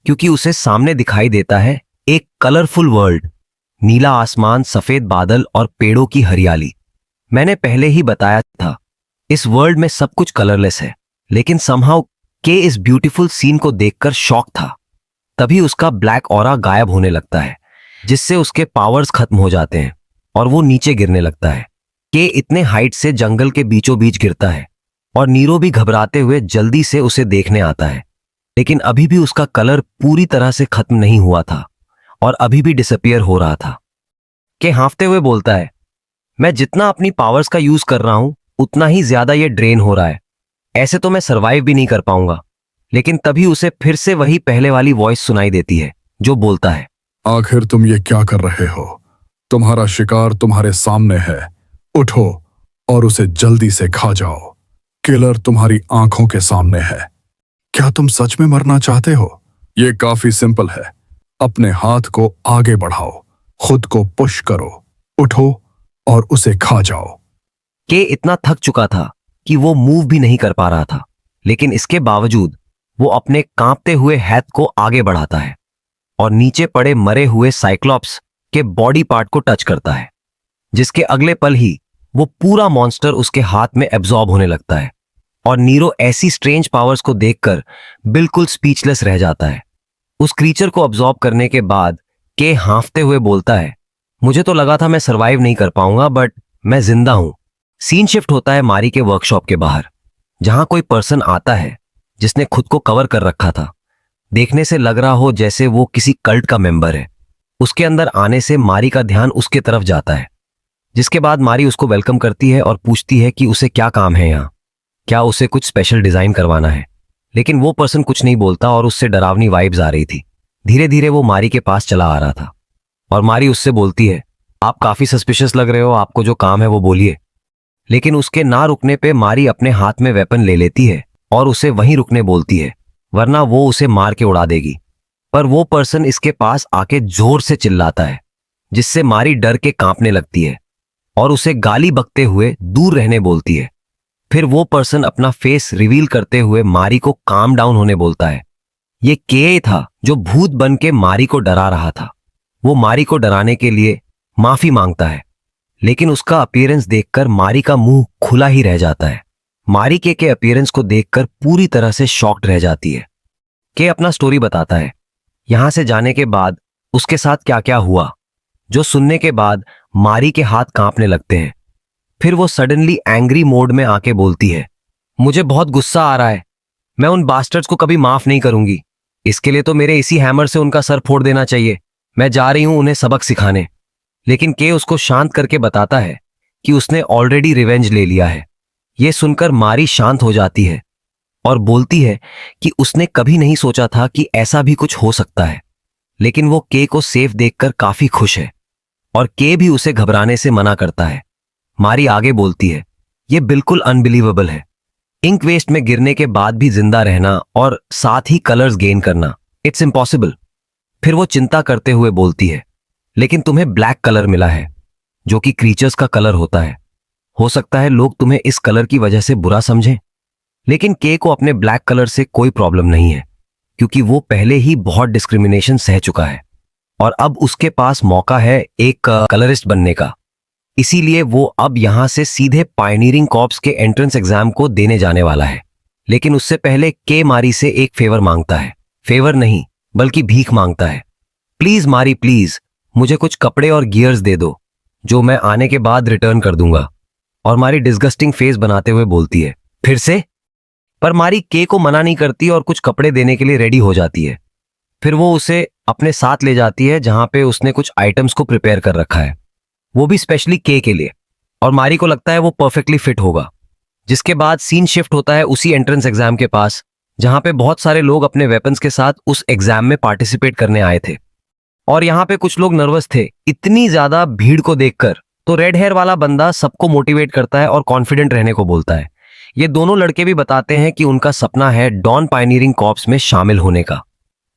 क्योंकि उसे सामने दिखाई देता है एक कलरफुल वर्ल्ड। नीला आसमान, सफेद बादल और पेड़ों की हरियाली। मैंने पहले ही बताया था, इस वर्ल्ड में सब कुछ कलरलेस है, लेकिन समहाउ के इस ब्यूटीफुल सीन को देखकर शॉक था। तभी उसका ब्लैक ऑरा गायब होने लगता है, जिससे उसके पावर्स खत्म हो जाते हैं और वो नीचे गिरने लगता है। के इतने हाइट से जंगल के बीचों बीच गिरता है, और नीरो भी घबराते हुए जल्दी से उसे देखने आता है, लेकिन अभी भी उसका कलर पूरी तरह से खत्म नहीं हुआ था और अभी भी डिसअपियर हो रहा था। के हाँफते हुए बोलता है, मैं जितना अपनी पावर्स का यूज कर रहा हूं उतना ही ज्यादा ये ड्रेन हो रहा है, ऐसे तो मैं सरवाइव भी नहीं कर पाऊंगा। लेकिन तभी उसे फिर से वही पहले वाली वॉइस सुनाई देती है, जो बोलता है,
आखिर तुम ये क्या कर रहे हो? तुम्हारा शिकार तुम्हारे सामने है, उठो और उसे जल्दी से खा जाओ। किलर तुम्हारी आंखों के सामने है। क्या तुम सच में मरना चाहते हो? ये काफी सिंपल है। अपने हाथ को आगे बढ़ाओ, खुद को पुश करो, उठो और उसे खा जाओ।
के इतना थक चुका था कि वो मूव भी नहीं कर पा रहा था, लेकिन इसके बावजूद वो अपने कांपते हुए हाथ को आगे बढ़ाता है और नीचे पड़े मरे हुए साइक्लॉप्स के बॉडी पार्ट को टच करता है, जिसके अगले पल ही वो पूरा मॉन्स्टर उसके हाथ में एब्जॉर्ब होने लगता है। और नीरो ऐसी स्ट्रेंज पावर्स को देखकर बिल्कुल स्पीचलेस रह जाता है। उस क्रीचर को अब्जॉर्ब करने के बाद के हाँफते हुए बोलता है, मुझे तो लगा था मैं सरवाइव नहीं कर पाऊंगा, बट मैं जिंदा हूं। सीन शिफ्ट होता है मारी के वर्कशॉप के बाहर, जहां कोई पर्सन आता है जिसने खुद को कवर कर रखा था। देखने से लग रहा हो जैसे वो किसी कल्ट का मेंबर है। उसके अंदर आने से मारी का ध्यान उसके तरफ जाता है, जिसके बाद मारी उसको वेलकम करती है और पूछती है कि उसे क्या काम है यहाँ, क्या उसे कुछ स्पेशल डिजाइन करवाना है। लेकिन वो पर्सन कुछ नहीं बोलता और उससे डरावनी वाइब्स आ रही थी। धीरे धीरे वो मारी के पास चला आ रहा था और मारी उससे बोलती है, आप काफी सस्पिशियस लग रहे हो, आपको जो काम है वो बोलिए। लेकिन उसके ना रुकने पे मारी अपने हाथ में वेपन ले लेती है और उसे वहीं रुकने बोलती है, वरना वो उसे मार के उड़ा देगी। पर वो पर्सन इसके पास आके जोर से चिल्लाता है, जिससे मारी डर के कांपने लगती है और उसे गाली बकते हुए दूर रहने बोलती है। फिर वो पर्सन अपना फेस रिवील करते हुए मारी को काम डाउन होने बोलता है। ये के था जो भूत बन के मारी को डरा रहा था। वो मारी को डराने के लिए माफी मांगता है, लेकिन उसका अपीयरेंस देखकर मारी का मुंह खुला ही रह जाता है। मारी के अपीयरेंस को देखकर पूरी तरह से शॉक्ड रह जाती है। के अपना स्टोरी बताता है, यहां से जाने के बाद उसके साथ क्या क्या हुआ, जो सुनने के बाद मारी के हाथ कांपने लगते हैं। फिर वो सडनली एंग्री मोड में आके बोलती है, मुझे बहुत गुस्सा आ रहा है, मैं उन बास्टर्ड्स को कभी माफ नहीं करूंगी। इसके लिए तो मेरे इसी हैमर से उनका सर फोड़ देना चाहिए। मैं जा रही हूं उन्हें सबक सिखाने। लेकिन के उसको शांत करके बताता है कि उसने ऑलरेडी रिवेंज ले लिया है। यह सुनकर मारी शांत हो जाती है और बोलती है कि उसने कभी नहीं सोचा था कि ऐसा भी कुछ हो सकता है। लेकिन वो के को सेफ देखकर काफी खुश है और के भी उसे घबराने से मना करता है। मारी आगे बोलती है, यह बिल्कुल अनबिलीवेबल है, इंक वेस्ट में गिरने के बाद भी जिंदा रहना और साथ ही कलर्स गेन करना, इट्स इम्पॉसिबल। फिर वो चिंता करते हुए बोलती है, लेकिन तुम्हें ब्लैक कलर मिला है, जो कि क्रीचर्स का कलर होता है। हो सकता है लोग तुम्हें इस कलर की वजह से बुरा समझें। लेकिन के को अपने ब्लैक कलर से कोई प्रॉब्लम नहीं है, क्योंकि वो पहले ही बहुत डिस्क्रिमिनेशन सह चुका है और अब उसके पास मौका है एक कलरिस्ट बनने का। इसीलिए वो अब यहां से सीधे पायनियरिंग कॉर्प्स के एंट्रेंस एग्जाम को देने जाने वाला है। लेकिन उससे पहले के मारी से एक फेवर मांगता है। फेवर नहीं बल्कि भीख मांगता है। प्लीज मारी, प्लीज मुझे कुछ कपड़े और गियर्स दे दो, जो मैं आने के बाद रिटर्न कर दूंगा। और मारी डिस्गस्टिंग फेस बनाते हुए बोलती है, फिर से? पर मारी के को मना नहीं करती और कुछ कपड़े देने के लिए रेडी हो जाती है। फिर वो उसे अपने साथ ले जाती है जहां पे उसने कुछ आइटम्स को प्रिपेयर कर रखा है, वो भी स्पेशली के लिए। और मारी को लगता है वो परफेक्टली फिट होगा। जिसके बाद सीन शिफ्ट होता है उसी एंट्रेंस एग्जाम के पास, जहां पे बहुत सारे लोग अपने वेपन्स के साथ उस एग्जाम में पार्टिसिपेट करने आए थे। और यहाँ पे कुछ लोग नर्वस थे इतनी ज्यादा भीड़ को देखकर। तो रेड हेयर वाला बंदा सबको मोटिवेट करता है और कॉन्फिडेंट रहने को बोलता है। ये दोनों लड़के भी बताते हैं कि उनका सपना है डॉन पायनियरिंग कॉर्प्स में शामिल होने का,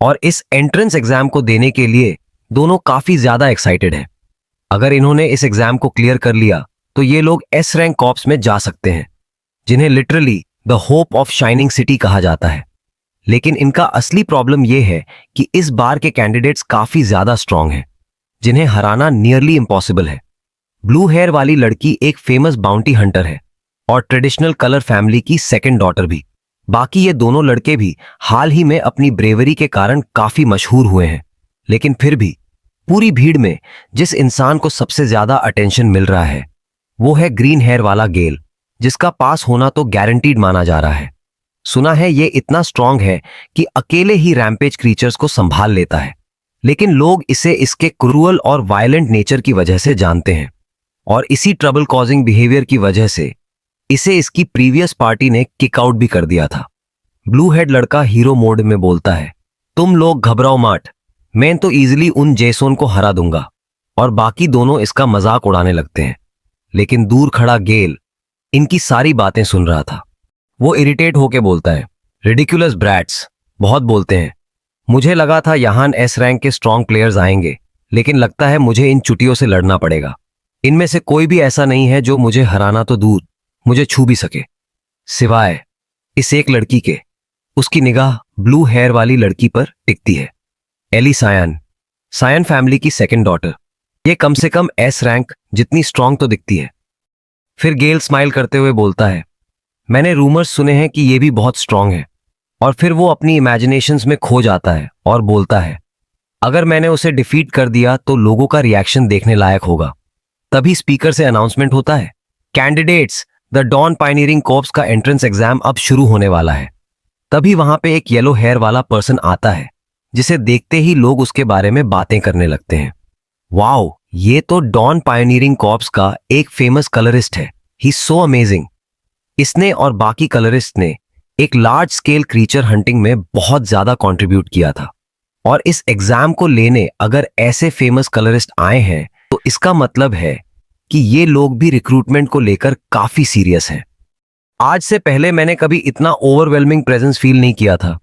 और इस एंट्रेंस एग्जाम को देने के लिए दोनों काफी ज्यादा एक्साइटेड हैं। अगर इन्होंने इस एग्जाम को क्लियर कर लिया तो ये लोग एस रैंक कॉर्प्स में जा सकते हैं, जिन्हें literally the hope of shining city कहा जाता है। लेकिन इनका असली प्रॉब्लम यह है कि इस बार के कैंडिडेट्स काफी ज्यादा स्ट्रांग हैं, जिन्हें हराना नियरली इम्पॉसिबल है। ब्लू हेयर वाली लड़की एक फेमस बाउंटी हंटर है और ट्रेडिशनल कलर फैमिली की सेकंड डॉटर भी। बाकी ये दोनों लड़के भी हाल ही में अपनी ब्रेवरी के कारण काफी मशहूर हुए हैं। लेकिन फिर भी पूरी भीड़ में जिस इंसान को सबसे ज्यादा अटेंशन मिल रहा है वो है ग्रीन हेयर वाला गेल, जिसका पास होना तो गारंटीड माना जा रहा है। सुना है ये इतना स्ट्रांग है कि अकेले ही रैम्पेज क्रीचर्स को संभाल लेता है, लेकिन लोग इसे इसके क्रूअल और वायलेंट नेचर की वजह से जानते हैं। और इसी ट्रबल कॉजिंग बिहेवियर की वजह से इसे इसकी प्रीवियस पार्टी ने किक आउट भी कर दिया था। ब्लू हेड लड़का हीरो मोड में बोलता है, तुम लोग घबराओ मत, मैं तो इजीली उन जेसोन को हरा दूंगा। और बाकी दोनों इसका मजाक उड़ाने लगते हैं। लेकिन दूर खड़ा गेल इनकी सारी बातें सुन रहा था। वो इरिटेट होके बोलता है, रिडिकुलस ब्रैट्स, बहुत बोलते हैं। मुझे लगा था यहाँ एस रैंक के स्ट्रांग प्लेयर्स आएंगे, लेकिन लगता है मुझे इन चुटियों से लड़ना पड़ेगा। इनमें से कोई भी ऐसा नहीं है जो मुझे हराना तो दूर मुझे छू भी सके, सिवाय इस एक लड़की के। उसकी निगाह ब्लू हेयर वाली लड़की पर टिकती है, एली सायन, सायन फैमिली की सेकंड डॉटर। ये कम से कम एस रैंक जितनी स्ट्रांग तो दिखती है। फिर गेल स्माइल करते हुए बोलता है, मैंने रूमर्स सुने हैं कि ये भी बहुत स्ट्रांग है। और फिर वो अपनी इमेजिनेशंस में खो जाता है और बोलता है, अगर मैंने उसे डिफीट कर दिया तो लोगों का रिएक्शन देखने लायक होगा। तभी स्पीकर से अनाउंसमेंट होता है, candidates, the Dawn Pioneering Corps का एंट्रेंस एग्जाम अब शुरू होने वाला है। तभी वहां पे एक येलो हेयर वाला पर्सन आता है, जिसे देखते ही लोग उसके बारे में बातें करने लगते हैं। वाओ, ये तो डॉन पायनियरिंग कॉर्प्स का एक फेमस कलरिस्ट है, ही सो अमेजिंग। इसने और बाकी कलरिस्ट ने एक लार्ज स्केल क्रीचर हंटिंग में बहुत ज्यादा कंट्रीब्यूट किया था। और इस एग्जाम को लेने अगर ऐसे फेमस कलरिस्ट आए हैं तो इसका मतलब है कि ये लोग भी रिक्रूटमेंट को लेकर काफी सीरियस हैं। आज से पहले मैंने कभी इतना ओवरवेलमिंग प्रेजेंस फील नहीं किया था।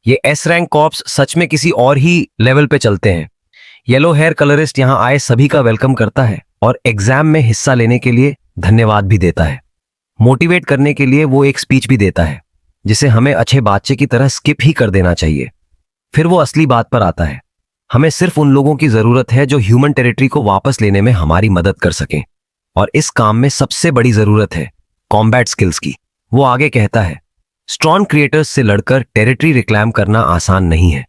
ये एस रैंक कॉर्प्स सच में किसी और ही लेवल पे चलते हैं। येलो हेयर कलरिस्ट यहाँ आए सभी का वेलकम करता है और एग्जाम में हिस्सा लेने के लिए धन्यवाद भी देता है। मोटिवेट करने के लिए वो एक स्पीच भी देता है, जिसे हमें अच्छे बच्चे की तरह स्किप ही कर देना चाहिए। फिर वो असली बात पर आता है, हमें सिर्फ उन लोगों की जरूरत है जो ह्यूमन टेरिटरी को वापस लेने में हमारी मदद कर सकें। और इस काम में सबसे बड़ी जरूरत है कॉम्बैट स्किल्स की। वो आगे कहता है, स्ट्रॉन्ग क्रिएटर्स से लड़कर टेरिटरी रिक्लेम करना आसान नहीं है,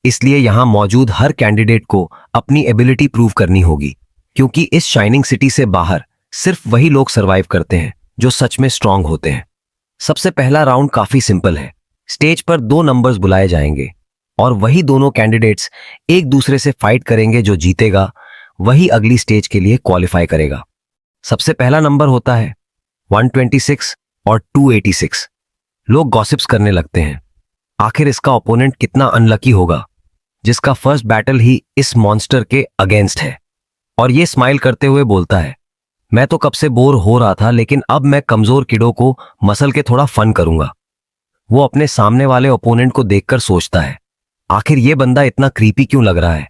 इसलिए यहां मौजूद हर कैंडिडेट को अपनी एबिलिटी प्रूव करनी होगी, क्योंकि इस शाइनिंग सिटी से बाहर सिर्फ वही लोग सरवाइव करते हैं जो सच में स्ट्रांग होते हैं। सबसे पहला राउंड काफी सिंपल है। स्टेज पर 2 नंबर्स बुलाए जाएंगे और वही दोनों कैंडिडेट्स एक दूसरे से फाइट करेंगे। जो जीतेगा वही अगली स्टेज के लिए क्वालिफाई करेगा। सबसे पहला नंबर होता है 126 और 286। लोग गॉसिप्स करने लगते हैं, आखिर इसका ओपोनेंट कितना अनलकी होगा जिसका फर्स्ट बैटल ही इस मॉन्स्टर के अगेंस्ट है। और ये स्माइल करते हुए बोलता है, मैं तो कब से बोर हो रहा था, लेकिन अब मैं कमजोर किडो को मसल के थोड़ा फन करूंगा। वो अपने सामने वाले ओपोनेंट को देखकर सोचता है, आखिर ये बंदा इतना क्रीपी क्यों लग रहा है।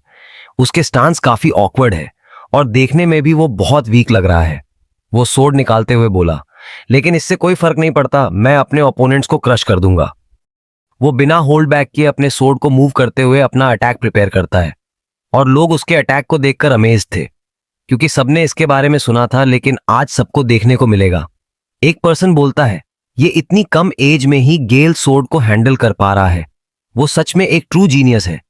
उसके स्टांस काफी ऑकवर्ड है और देखने में भी वो बहुत वीक लग रहा है। वो सोर्ड निकालते हुए बोला, लेकिन इससे कोई फर्क नहीं पड़ता, मैं अपने ओपोनेंट्स को क्रश कर दूंगा। वो बिना होल्ड बैक किए अपने सोर्ड को मूव करते हुए अपना अटैक प्रिपेयर करता है और लोग उसके अटैक को देखकर अमेज थे, क्योंकि सबने इसके बारे में सुना था, लेकिन आज सबको देखने को मिलेगा। एक पर्सन बोलता है, ये इतनी कम एज में ही गेल सोर्ड को हैंडल कर पा रहा है, वो सच में एक ट्रू जीनियस है।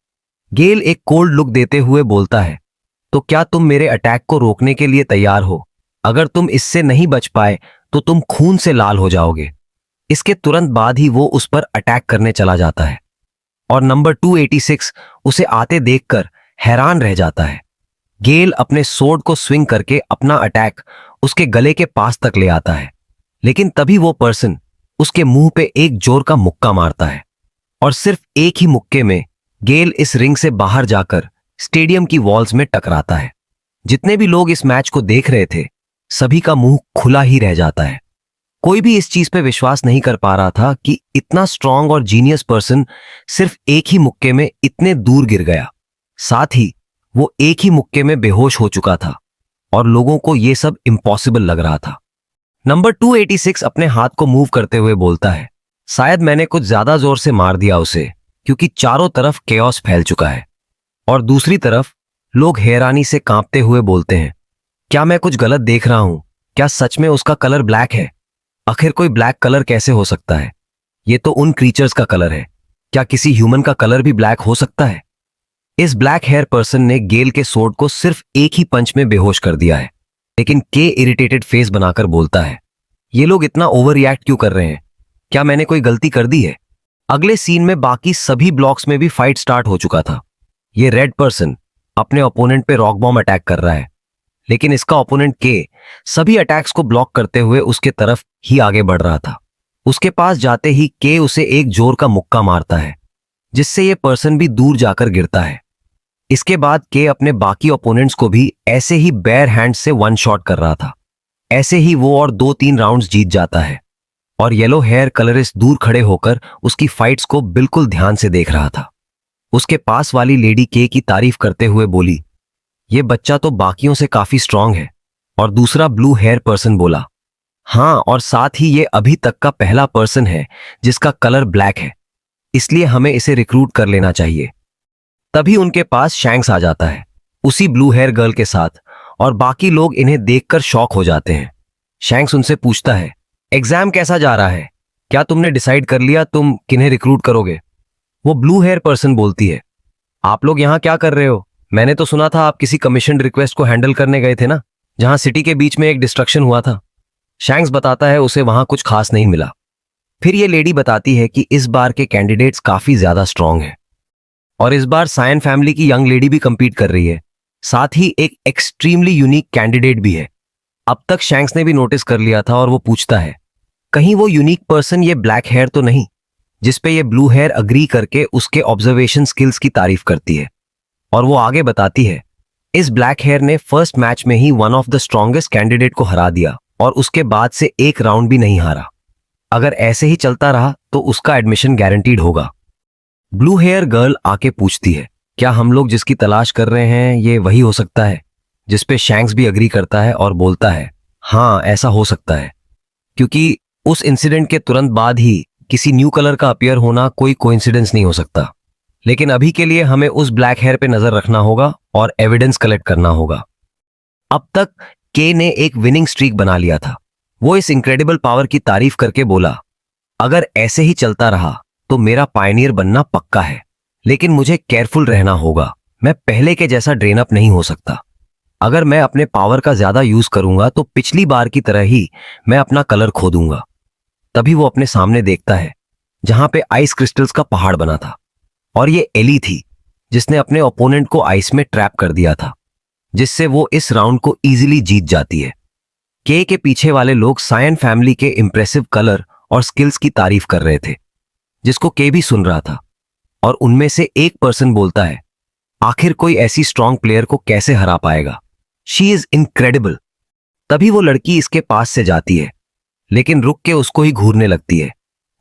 गेल एक कोल्ड लुक देते हुए बोलता है, तो क्या तुम मेरे अटैक को रोकने के लिए तैयार हो? अगर तुम इससे नहीं बच पाए तो तुम खून से लाल हो जाओगे। इसके तुरंत बाद ही वो उस पर अटैक करने चला जाता है। और नंबर 286 उसे आते देखकर हैरान रह जाता है। गेल अपने सोर्ड को स्विंग करके अपना अटैक उसके गले के पास तक ले आता है, लेकिन तभी वो पर्सन उसके मुंह पे एक जोर का मुक्का मारता है और सिर्फ एक ही मुक्के में गेल इस रिंग से बाहर जाकर स्टेडियम की वॉल्स में टकराता है। जितने भी लोग इस मैच को देख रहे थे, सभी का मुंह खुला ही रह जाता है। कोई भी इस चीज पे विश्वास नहीं कर पा रहा था कि इतना स्ट्रांग और जीनियस पर्सन सिर्फ एक ही मुक्के में इतने दूर गिर गया। साथ ही वो एक ही मुक्के में बेहोश हो चुका था और लोगों को ये सब इम्पॉसिबल लग रहा था। नंबर 286 अपने हाथ को मूव करते हुए बोलता है, शायद मैंने कुछ ज्यादा जोर से मार दिया उसे, क्योंकि चारों तरफ केओस फैल चुका है। और दूसरी तरफ लोग हैरानी से कांपते हुए बोलते हैं, क्या मैं कुछ गलत देख रहा हूं? क्या सच में उसका कलर ब्लैक है? आखिर कोई ब्लैक कलर कैसे हो सकता है? ये तो उन क्रीचर्स का कलर है। क्या किसी ह्यूमन का कलर भी ब्लैक हो सकता है? इस ब्लैक हेयर पर्सन ने गेल के सोर्ड को सिर्फ एक ही पंच में बेहोश कर दिया है। लेकिन के इरिटेटेड फेस बनाकर बोलता है, ये लोग इतना ओवर रिएक्ट क्यों कर रहे हैं? क्या मैंने कोई गलती कर दी है? अगले सीन में बाकी सभी ब्लॉक्स में भी फाइट स्टार्ट हो चुका था। ये रेड पर्सन अपने ओपोनेंट पे रॉक बॉम्ब अटैक कर रहा है, लेकिन इसका ओपोनेंट के सभी अटैक्स को ब्लॉक करते हुए उसके तरफ ही आगे बढ़ रहा था। उसके पास जाते ही के उसे एक जोर का मुक्का मारता है, जिससे ये पर्सन भी दूर जाकर गिरता है। इसके बाद के अपने बाकी ओपोनेंट्स को भी ऐसे ही बेयर हैंड से वन शॉट कर रहा था। ऐसे ही वो और 2-3 राउंड्स जीत जाता है और येलो हेयर कलरिस्ट दूर खड़े होकर उसकी फाइट्स को बिल्कुल ध्यान से देख रहा था। उसके पास वाली लेडी के की तारीफ करते हुए बोली, ये बच्चा तो बाकियों से काफी स्ट्रांग है। और दूसरा ब्लू हेयर पर्सन बोला, हाँ, और साथ ही ये अभी तक का पहला पर्सन है जिसका कलर ब्लैक है, इसलिए हमें इसे रिक्रूट कर लेना चाहिए। तभी उनके पास शैंक्स आ जाता है उसी ब्लू हेयर गर्ल के साथ, और बाकी लोग इन्हें देखकर शॉक हो जाते हैं। शैंक्स उनसे पूछता है, एग्जाम कैसा जा रहा है? क्या तुमने डिसाइड कर लिया तुम किन्हें रिक्रूट करोगे? वो ब्लू हेयर पर्सन बोलती है, आप लोग यहाँ क्या कर रहे हो? मैंने तो सुना था आप किसी कमीशन रिक्वेस्ट को हैंडल करने गए थे ना, जहां सिटी के बीच में एक डिस्ट्रक्शन हुआ था। शैंक्स बताता है उसे वहां कुछ खास नहीं मिला। फिर ये लेडी बताती है कि इस बार के कैंडिडेट्स काफी ज्यादा स्ट्रांग हैं और इस बार सायन फैमिली की यंग लेडी भी कंपीट कर रही है। साथ ही एक एक्सट्रीमली यूनिक कैंडिडेट भी है। अब तक शैंक्स ने भी नोटिस कर लिया था और वो पूछता है, कहीं वो यूनिक पर्सन ये ब्लैक हेयर तो नहीं? जिसपे ये ब्लू हेयर अग्री करके उसके ऑब्जर्वेशन स्किल्स की तारीफ करती है। और वो आगे बताती है, इस ब्लैक हेयर ने फर्स्ट मैच में ही one of the strongest candidate को हरा दिया और उसके बाद से एक राउंड भी नहीं हारा। अगर ऐसे ही चलता रहा तो उसका एडमिशन गारंटीड होगा। ब्लू हेयर गर्ल आके पूछती है, क्या हम लोग जिसकी तलाश कर रहे हैं ये वही हो सकता है? जिसपे शैंक्स भी अग्री करता है और बोलता है, हाँ, ऐसा हो सकता है, क्योंकि उस इंसिडेंट के तुरंत बाद ही किसी न्यू कलर का अपीयर होना कोई कोइंसिडेंस नहीं हो सकता। लेकिन अभी के लिए हमें उस ब्लैक हेयर पे नजर रखना होगा और एविडेंस कलेक्ट करना होगा। अब तक के ने एक विनिंग स्ट्रीक बना लिया था। वो इस इनक्रेडिबल पावर की तारीफ करके बोला, अगर ऐसे ही चलता रहा तो मेरा पायनियर बनना पक्का है, लेकिन मुझे केयरफुल रहना होगा। मैं पहले के जैसा ड्रेन अप नहीं हो सकता। अगर मैं अपने पावर का ज्यादा यूज करूंगा तो पिछली बार की तरह ही मैं अपना कलर खो दूंगा। तभी वो अपने सामने देखता है जहां पे आइस क्रिस्टल्स का पहाड़ बना था, और ये एली थी जिसने अपने ओपोनेंट को आइस में ट्रैप कर दिया था, जिससे वो इस राउंड को इजीली जीत जाती है। के पीछे वाले लोग सायन फैमिली के इंप्रेसिव कलर और स्किल्स की तारीफ कर रहे थे, जिसको के भी सुन रहा था। और उनमें से एक पर्सन बोलता है, आखिर कोई ऐसी स्ट्रांग प्लेयर को कैसे हरा पाएगा? She is incredible. तभी वो लड़की इसके पास से जाती है, लेकिन रुक के उसको ही घूरने लगती है,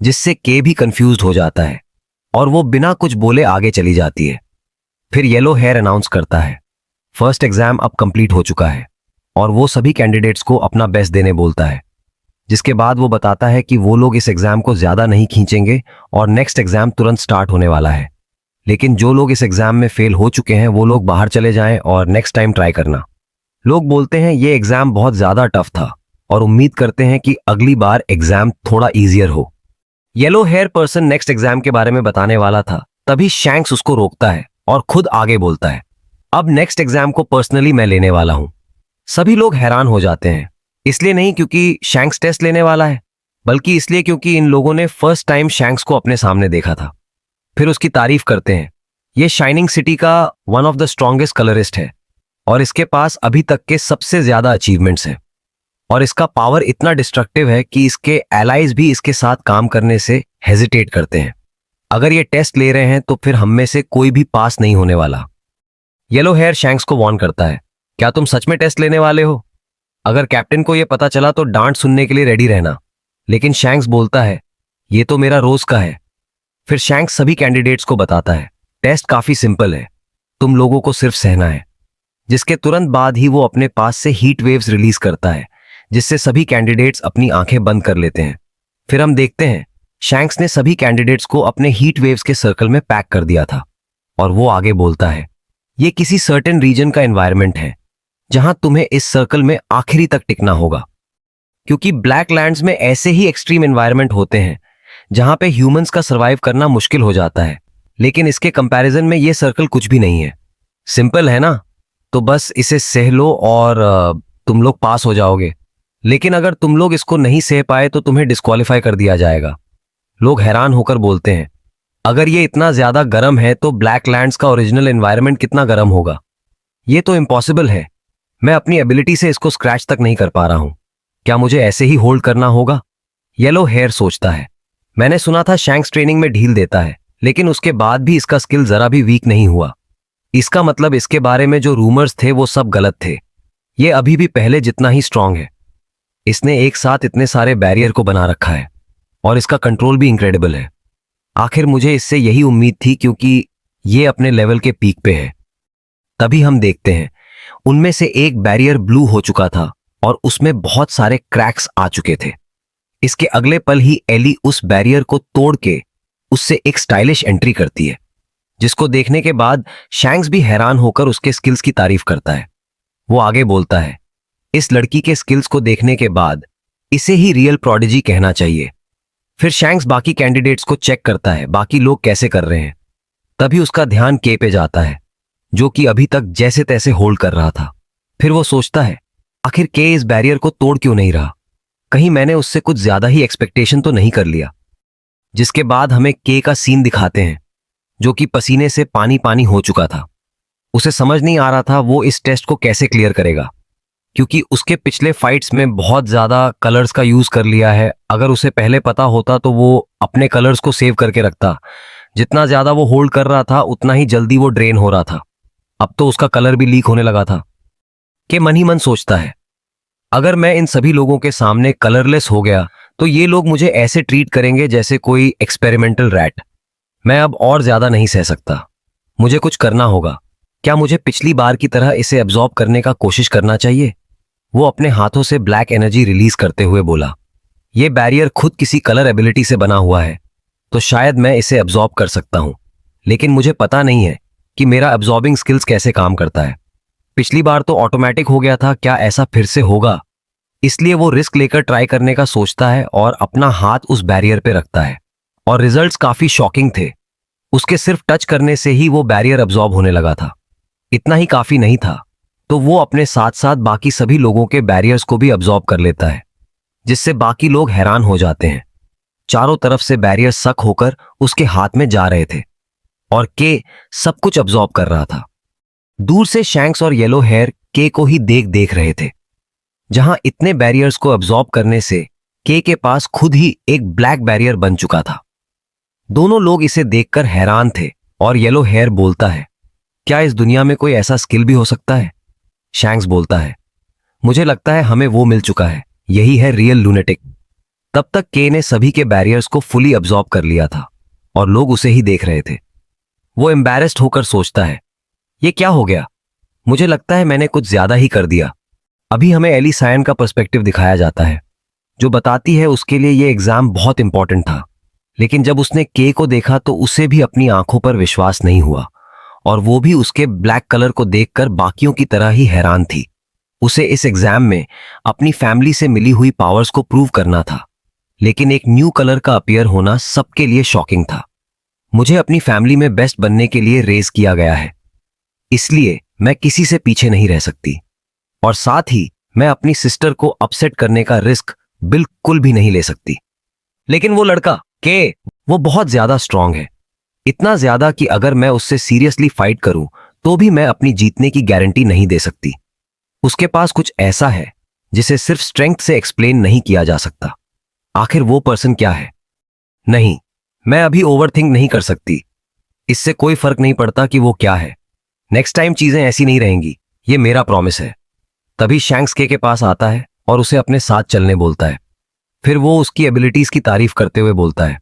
जिससे के भी कंफ्यूज्ड हो जाता है और वो बिना कुछ बोले आगे चली जाती है। फिर येलो हेयर अनाउंस करता है, फर्स्ट एग्जाम अब कंप्लीट हो चुका है, और वो सभी कैंडिडेट्स को अपना बेस्ट देने बोलता है। जिसके बाद वो बताता है कि वो लोग इस एग्जाम को ज्यादा नहीं खींचेंगे और नेक्स्ट एग्जाम तुरंत स्टार्ट होने वाला है। लेकिन जो लोग इस एग्जाम में फेल हो चुके हैं वो लोग बाहर चले जाएं और नेक्स्ट टाइम ट्राई करना। लोग बोलते हैं ये एग्जाम बहुत ज्यादा टफ था और उम्मीद करते हैं कि अगली बार एग्जाम थोड़ा इजियर हो। Yellow hair person next exam के बारे में बताने वाला था, तभी शैंक्स उसको रोकता है और खुद आगे बोलता है, अब नेक्स्ट एग्जाम को पर्सनली मैं लेने वाला हूं। सभी लोग हैरान हो जाते हैं, इसलिए नहीं क्योंकि शैंक्स टेस्ट लेने वाला है, बल्कि इसलिए क्योंकि इन लोगों ने फर्स्ट टाइम शैंक्स को अपने सामने देखा था। फिर उसकी तारीफ करते हैं। ये शाइनिंग सिटी का one of the strongest colourist है और इसके पास अभी तक के सबसे ज्यादा अचीवमेंट्स हैं। और इसका पावर इतना डिस्ट्रक्टिव है कि इसके एलाइज भी इसके साथ काम करने से हेजिटेट करते हैं। अगर ये टेस्ट ले रहे हैं तो फिर हम में से कोई भी पास नहीं होने वाला। येलो हेयर शैंक्स को वार्न करता है, क्या तुम सच में टेस्ट लेने वाले हो? अगर कैप्टन को यह पता चला तो डांट सुनने के लिए रेडी रहना। लेकिन शैंक्स बोलता है, ये तो मेरा रोज का है। फिर शैंक्स सभी कैंडिडेट्स को बताता है, टेस्ट काफी सिंपल है, तुम लोगों को सिर्फ सहना है। जिसके तुरंत बाद ही वो अपने पास से हीट वेव्स रिलीज करता है, जिससे सभी कैंडिडेट्स अपनी आंखें बंद कर लेते हैं। फिर हम देखते हैं शैंक्स ने सभी कैंडिडेट्स को अपने हीट वेव्स के सर्कल में पैक कर दिया था और वो आगे बोलता है, ये किसी सर्टेन रीजन का एनवायरनमेंट है जहां तुम्हें इस सर्कल में आखिरी तक टिकना होगा, क्योंकि ब्लैक लैंड्स में ऐसे ही एक्सट्रीम एनवायरनमेंट होते हैं जहां पे ह्यूमंस का सरवाइव करना मुश्किल हो जाता है। लेकिन इसके कंपैरिजन में ये सर्कल कुछ भी नहीं है। सिंपल है ना? तो बस इसे सह लो और तुम लोग पास हो जाओगे। लेकिन अगर तुम लोग इसको नहीं सह पाए तो तुम्हें डिस्क्वालीफाई कर दिया जाएगा। लोग हैरान होकर बोलते हैं, अगर ये इतना ज्यादा गर्म है तो ब्लैक लैंड्स का ओरिजिनल एनवायरनमेंट कितना गर्म होगा? ये तो इम्पॉसिबल है। मैं अपनी एबिलिटी से इसको स्क्रैच तक नहीं कर पा रहा हूं। क्या मुझे ऐसे ही होल्ड करना होगा? येलो हेयर सोचता है, मैंने सुना था शैंक्स ट्रेनिंग में ढील देता है, लेकिन उसके बाद भी इसका स्किल जरा भी वीक नहीं हुआ। इसका मतलब इसके बारे में जो रूमर्स थे वो सब गलत थे। ये अभी भी पहले जितना ही स्ट्रांग है। इसने एक साथ इतने सारे बैरियर को बना रखा है और इसका कंट्रोल भी इंक्रेडिबल है। आखिर मुझे इससे यही उम्मीद थी, क्योंकि ये अपने लेवल के पीक पे है। तभी हम देखते हैं उनमें से एक बैरियर ब्लू हो चुका था और उसमें बहुत सारे क्रैक्स आ चुके थे। इसके अगले पल ही एली उस बैरियर को तोड़ के उससे एक स्टाइलिश एंट्री करती है, जिसको देखने के बाद शैंक्स भी हैरान होकर उसके स्किल्स की तारीफ करता है। वो आगे बोलता है, इस लड़की के स्किल्स को देखने के बाद इसे ही रियल प्रोडिजी कहना चाहिए। फिर शैंक्स बाकी कैंडिडेट्स को चेक करता है, बाकी लोग कैसे कर रहे हैं। तभी उसका ध्यान के पे जाता है, जो कि अभी तक जैसे तैसे होल्ड कर रहा था। फिर वो सोचता है, आखिर के इस बैरियर को तोड़ क्यों नहीं रहा? कहीं मैंने उससे कुछ ज्यादा ही एक्सपेक्टेशन तो नहीं कर लिया। जिसके बाद हमें के का सीन दिखाते हैं, जो कि पसीने से पानी पानी हो चुका था। उसे समझ नहीं आ रहा था वो इस टेस्ट को कैसे क्लियर करेगा, क्योंकि उसके पिछले फाइट्स में बहुत ज्यादा कलर्स का यूज कर लिया है। अगर उसे पहले पता होता तो वो अपने कलर्स को सेव करके रखता। जितना ज्यादा वो होल्ड कर रहा था उतना ही जल्दी वो ड्रेन हो रहा था। अब तो उसका कलर भी लीक होने लगा था। कि मन ही मन सोचता है, अगर मैं इन सभी लोगों के सामने कलरलेस हो गया तो ये लोग मुझे ऐसे ट्रीट करेंगे जैसे कोई एक्सपेरिमेंटल रैट। मैं अब और ज्यादा नहीं सह सकता, मुझे कुछ करना होगा। क्या मुझे पिछली बार की तरह इसे एब्जॉर्ब करने का कोशिश करना चाहिए? वो अपने हाथों से ब्लैक एनर्जी रिलीज करते हुए बोला, यह बैरियर खुद किसी कलर एबिलिटी से बना हुआ है, तो शायद मैं इसे एब्जॉर्ब कर सकता हूं। लेकिन मुझे पता नहीं है कि मेरा एब्जॉर्बिंग स्किल्स कैसे काम करता है। पिछली बार तो ऑटोमेटिक हो गया था, क्या ऐसा फिर से होगा? इसलिए वो रिस्क लेकर ट्राई करने का सोचता है और अपना हाथ उस बैरियर पे रखता है। और रिजल्ट्स काफी शॉकिंग थे। उसके सिर्फ टच करने से ही वो बैरियर एब्जॉर्ब होने लगा था। इतना ही काफी नहीं था, तो वो अपने साथ साथ बाकी सभी लोगों के बैरियर्स को भी एब्जॉर्ब कर लेता है, जिससे बाकी लोग हैरान हो जाते हैं। चारों तरफ से बैरियर सक होकर उसके हाथ में जा रहे थे और के सब कुछ एब्जॉर्ब कर रहा था। दूर से शैंक्स और येलो हेयर के को ही देख रहे थे। जहां इतने बैरियर्स को एब्जॉर्ब करने से के पास खुद ही एक ब्लैक बैरियर बन चुका था। दोनों लोग इसे देखकर हैरान थे और येलो हेयर बोलता है, क्या इस दुनिया में कोई ऐसा स्किल भी हो सकता है? शैंक्स बोलता है, मुझे लगता है हमें वो मिल चुका है, यही है रियल लूनेटिक। तब तक के ने सभी के बैरियर्स को फुली एब्जॉर्ब कर लिया था और लोग उसे ही देख रहे थे। वो एम्बैरेस्ड होकर सोचता है, ये क्या हो गया? मुझे लगता है मैंने कुछ ज्यादा ही कर दिया। अभी हमें एली सायन का पर्सपेक्टिव दिखाया जाता है, जो बताती है उसके लिए ये एग्जाम बहुत इंपॉर्टेंट था। लेकिन जब उसने के को देखा तो उसे भी अपनी आंखों पर विश्वास नहीं हुआ और वो भी उसके ब्लैक कलर को देखकर बाकियों की तरह ही हैरान थी। उसे इस एग्जाम में अपनी फैमिली से मिली हुई पावर्स को प्रूव करना था, लेकिन एक न्यू कलर का अपीयर होना सबके लिए शॉकिंग था। मुझे अपनी फैमिली में बेस्ट बनने के लिए रेज किया गया है, इसलिए मैं किसी से पीछे नहीं रह सकती और साथ ही मैं अपनी सिस्टर को अपसेट करने का रिस्क बिल्कुल भी नहीं ले सकती। लेकिन वो लड़का के वो बहुत ज्यादा स्ट्रांग है। इतना ज्यादा कि अगर मैं उससे सीरियसली फाइट करूं तो भी मैं अपनी जीतने की गारंटी नहीं दे सकती। उसके पास कुछ ऐसा है जिसे सिर्फ स्ट्रेंथ से एक्सप्लेन नहीं किया जा सकता। आखिर वो पर्सन क्या है? नहीं, मैं अभी ओवरथिंक नहीं कर सकती। इससे कोई फर्क नहीं पड़ता कि वो क्या है। नेक्स्ट टाइम चीजें ऐसी नहीं रहेंगी, ये मेरा प्रॉमिस है। तभी शैंक्स के पास आता है और उसे अपने साथ चलने बोलता है। फिर वो उसकी एबिलिटीज की तारीफ करते हुए बोलता है,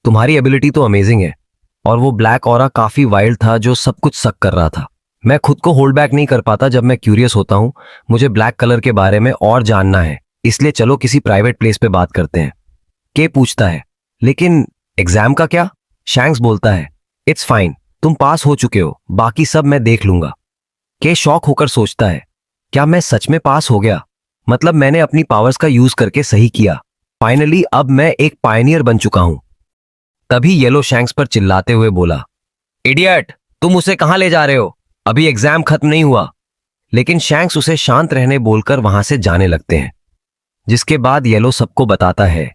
तुम्हारी एबिलिटी तो अमेजिंग है। और वो ब्लैक ऑरा काफी वाइल्ड था जो सब कुछ सक कर रहा था। मैं खुद को होल्ड बैक नहीं कर पाता जब मैं क्यूरियस होता हूं। मुझे ब्लैक कलर के बारे में और जानना है, इसलिए चलो किसी प्राइवेट प्लेस पे बात करते हैं। के पूछता है, लेकिन एग्जाम का क्या? शैंक्स बोलता है, इट्स फाइन, तुम पास हो चुके हो, बाकी सब मैं देख लूंगा। के शॉक होकर सोचता है, क्या मैं सच में पास हो गया? मतलब मैंने अपनी पावर्स का यूज करके सही किया। फाइनली अब मैं एक पायनियर बन चुका हूं। तभी येलो शैंक्स पर चिल्लाते हुए बोला, इडियट, तुम उसे कहां ले जा रहे हो? अभी एग्जाम खत्म नहीं हुआ। लेकिन शैंक्स उसे शांत रहने बोलकर वहां से जाने लगते हैं। जिसके बाद येलो सबको बताता है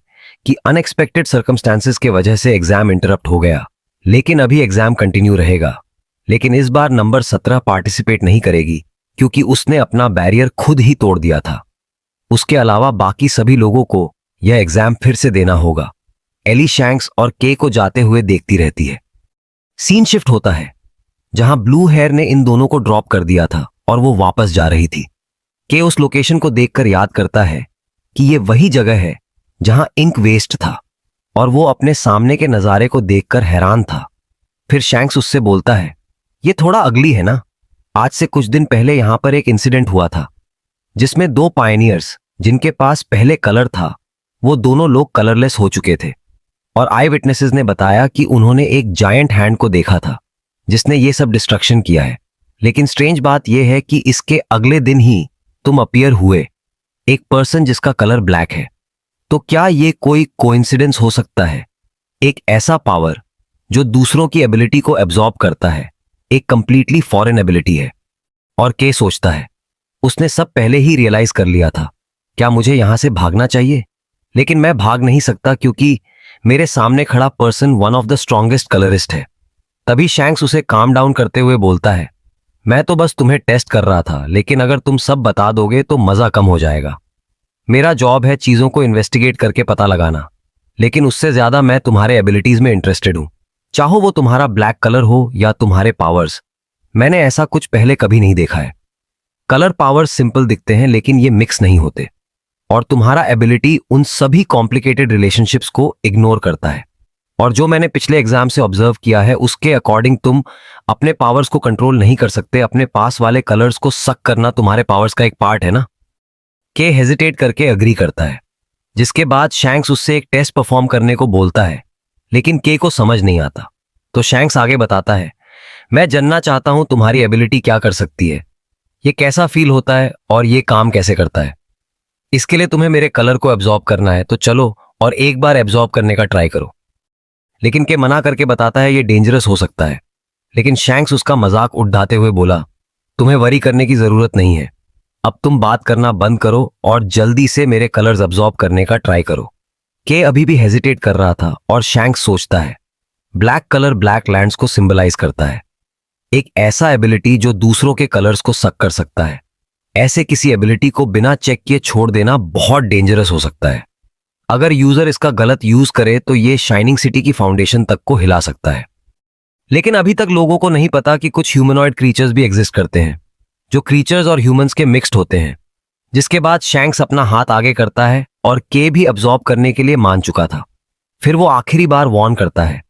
कि अनएक्सपेक्टेड सर्कमस्टांसेस के वजह से एग्जाम इंटरप्ट हो गया, लेकिन अभी एग्जाम कंटिन्यू रहेगा। लेकिन इस बार नंबर 17 पार्टिसिपेट नहीं करेगी क्योंकि उसने अपना बैरियर खुद ही तोड़ दिया था। उसके अलावा बाकी सभी लोगों को यह एग्जाम फिर से देना होगा। एली शैंक्स और के को जाते हुए देखती रहती है। सीन शिफ्ट होता है जहां ब्लू हेयर ने इन दोनों को ड्रॉप कर दिया था और वो वापस जा रही थी। के उस लोकेशन को देखकर याद करता है कि ये वही जगह है जहां इंक वेस्ट था और वो अपने सामने के नजारे को देखकर हैरान था। फिर शैंक्स उससे बोलता है, ये थोड़ा अगली है ना? आज से कुछ दिन पहले यहां पर एक इंसिडेंट हुआ था जिसमें दो पायनियर्स जिनके पास पहले कलर था, वो दोनों लोग कलरलेस हो चुके थे। और आई विटनेसेस ने बताया कि उन्होंने एक जायंट हैंड को देखा था जिसने ये सब डिस्ट्रक्शन किया है। लेकिन स्ट्रेंज बात यह है कि इसके अगले दिन ही तुम अपीयर हुए, एक पर्सन जिसका कलर ब्लैक है। तो क्या ये कोई कोइंसिडेंस हो सकता है? एक ऐसा पावर जो दूसरों की एबिलिटी को एब्जॉर्ब करता है, एक कंप्लीटली फॉरेन एबिलिटी है। और के सोचता है, उसने सब पहले ही रियलाइज कर लिया था। क्या मुझे यहां से भागना चाहिए? लेकिन मैं भाग नहीं सकता क्योंकि मेरे सामने खड़ा person one of the strongest colourist है। तभी शैंक्स उसे काम डाउन करते हुए बोलता है, मैं तो बस तुम्हें टेस्ट कर रहा था, लेकिन अगर तुम सब बता दोगे तो मजा कम हो जाएगा। मेरा जॉब है चीजों को इन्वेस्टिगेट करके पता लगाना, लेकिन उससे ज्यादा मैं तुम्हारे एबिलिटीज में इंटरेस्टेड हूं। चाहो वो तुम्हारा ब्लैक कलर हो या तुम्हारे पावर्स, मैंने ऐसा कुछ पहले कभी नहीं देखा है। कलर पावर्स सिंपल दिखते हैं लेकिन ये मिक्स नहीं होते, और तुम्हारा एबिलिटी उन सभी कॉम्प्लिकेटेड रिलेशनशिप्स को इग्नोर करता है। और जो मैंने पिछले एग्जाम से ऑब्जर्व किया है उसके अकॉर्डिंग तुम अपने पावर्स को कंट्रोल नहीं कर सकते। अपने पास वाले कलर्स को सक करना तुम्हारे पावर्स का एक पार्ट है ना? के हेजिटेट करके अग्री करता है, जिसके बाद शैंक्स उससे एक टेस्ट परफॉर्म करने को बोलता है, लेकिन के को समझ नहीं आता। तो शैंक्स आगे बताता है, मैं जानना चाहता हूं तुम्हारी एबिलिटी क्या कर सकती है, ये कैसा फील होता है और ये काम कैसे करता है। इसके लिए तुम्हें मेरे कलर को एब्जॉर्ब करना है, तो चलो और एक बार एब्जॉर्ब करने का ट्राई करो। लेकिन के मना करके बताता है ये डेंजरस हो सकता है। लेकिन शैंक्स उसका मजाक उड़ाते हुए बोला, तुम्हें वरी करने की जरूरत नहीं है, अब तुम बात करना बंद करो और जल्दी से मेरे कलर्स एब्जॉर्ब करने का ट्राई करो। के अभी भी हेजिटेट कर रहा था और शैंक्स सोचता है, ब्लैक कलर ब्लैक लैंड्स को सिंबलाइज करता है, एक ऐसा एबिलिटी जो दूसरों के कलर्स को सक कर सकता है। ऐसे किसी एबिलिटी को बिना चेक किए छोड़ देना बहुत डेंजरस हो सकता है। अगर यूजर इसका गलत यूज करे तो ये शाइनिंग सिटी की फाउंडेशन तक को हिला सकता है। लेकिन अभी तक लोगों को नहीं पता कि कुछ ह्यूमनॉइड क्रीचर्स भी एग्जिस्ट करते हैं जो क्रीचर्स और ह्यूमंस के मिक्स्ड होते हैं। जिसके बाद शैंक्स अपना हाथ आगे करता है और के भी अब्सॉर्ब करने के लिए मान चुका था। फिर वो आखिरी बार वार्न करता है,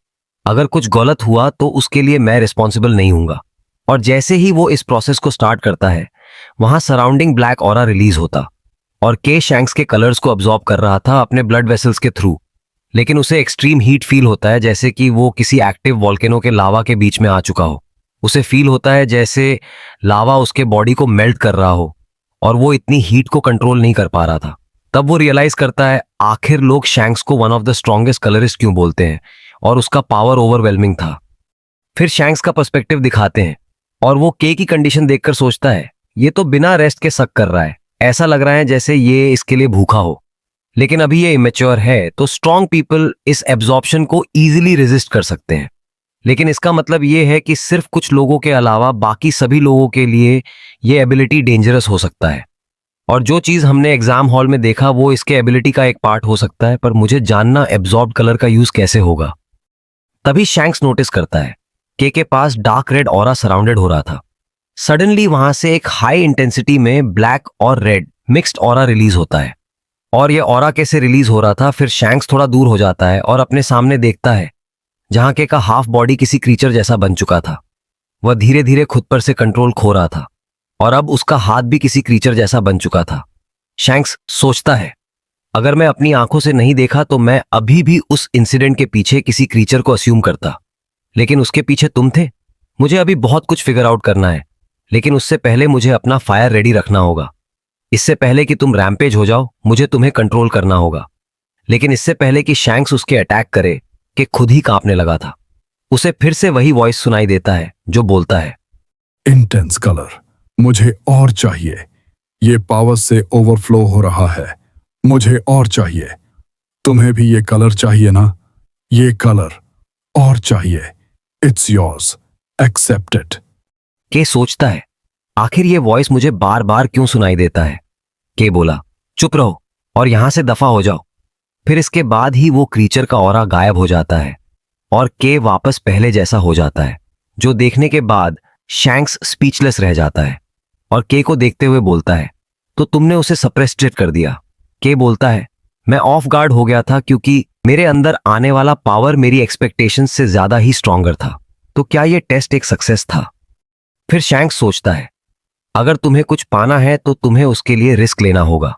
अगर कुछ गलत हुआ तो उसके लिए मैं रिस्पॉन्सिबल नहीं हूंगा। और जैसे ही वो इस प्रोसेस को स्टार्ट करता है, वहां सराउंडिंग ब्लैक ऑरा रिलीज होता और के शैंक्स के कलर्स को अब्सॉर्ब कर रहा था अपने ब्लड वेसल्स के थ्रू। लेकिन उसे एक्सट्रीम हीट फील होता है, जैसे कि वो किसी एक्टिव वॉल्केनो के लावा के बीच में आ चुका हो। उसे फील होता है जैसे लावा उसके बॉडी को मेल्ट कर रहा हो और वो इतनी हीट को कंट्रोल नहीं कर पा रहा था। तब वो रियलाइज करता है आखिर लोग शैंक्स को one of the strongest colourist क्यों बोलते हैं, और उसका पावर ओवरवेलमिंग था। फिर शैंक्स का पर्सपेक्टिव दिखाते हैं और वो के की कंडीशन देखकर सोचता है, ये तो बिना रेस्ट के सक कर रहा है, ऐसा लग रहा है जैसे ये इसके लिए भूखा हो। लेकिन अभी ये इमेच्योर है, तो स्ट्रॉन्ग पीपल इस एब्जॉर्प्शन को इजीली रेजिस्ट कर सकते हैं। लेकिन इसका मतलब ये है कि सिर्फ कुछ लोगों के अलावा बाकी सभी लोगों के लिए ये एबिलिटी डेंजरस हो सकता है। और जो चीज हमने एग्जाम हॉल में देखा वो इसके एबिलिटी का एक पार्ट हो सकता है, पर मुझे जानना एब्जॉर्ब कलर का यूज कैसे होगा। तभी शैंक्स नोटिस करता है के पास डार्क रेड ऑरा सराउंडेड हो रहा था। सडनली वहां से एक हाई इंटेंसिटी में ब्लैक और रेड मिक्स्ड ऑरा रिलीज होता है। और ये ऑरा कैसे रिलीज हो रहा था, फिर शैंक्स थोड़ा दूर हो जाता है और अपने सामने देखता है जहां के का हाफ बॉडी किसी क्रीचर जैसा बन चुका था। वह धीरे धीरे खुद पर से कंट्रोल खो रहा था और अब उसका हाथ भी किसी क्रीचर जैसा बन चुका था। शैंक्स सोचता है, अगर मैं अपनी आंखों से नहीं देखा तो मैं अभी भी उस इंसिडेंट के पीछे किसी क्रीचर को अस्यूम करता, लेकिन उसके पीछे तुम थे। मुझे अभी बहुत कुछ फिगर आउट करना है, लेकिन उससे पहले मुझे अपना फायर रेडी रखना होगा। इससे पहले कि तुम रैम्पेज हो जाओ मुझे तुम्हें कंट्रोल करना होगा। लेकिन इससे पहले कि शैंक्स उसके अटैक करे कि खुद ही कांपने लगा था। उसे फिर से वही वॉइस सुनाई देता है जो बोलता है,
इंटेंस कलर, मुझे और चाहिए। ये पावर से ओवरफ्लो हो रहा है, मुझे और चाहिए। तुम्हें भी ये कलर चाहिए ना? ये कलर और चाहिए। It's yours, accept it.
के सोचता है, आखिर ये वॉइस मुझे बार बार क्यों सुनाई देता है। के बोला, चुप रहो और यहां से दफा हो जाओ। फिर इसके बाद ही वो क्रीचर का ऑरा गायब हो जाता है और के वापस पहले जैसा हो जाता है, जो देखने के बाद शैंक्स स्पीचलेस रह जाता है और के को देखते हुए बोलता है, तो तुमने उसे सप्रेस्टेड कर दिया। के बोलता है, मैं ऑफ गार्ड हो गया था क्योंकि मेरे अंदर आने वाला पावर मेरी एक्सपेक्टेशंस से ज्यादा ही स्ट्रॉन्गर था। तो क्या यह टेस्ट एक सक्सेस था? फिर शैंक्स सोचता है, अगर तुम्हें कुछ पाना है तो तुम्हें उसके लिए रिस्क लेना होगा।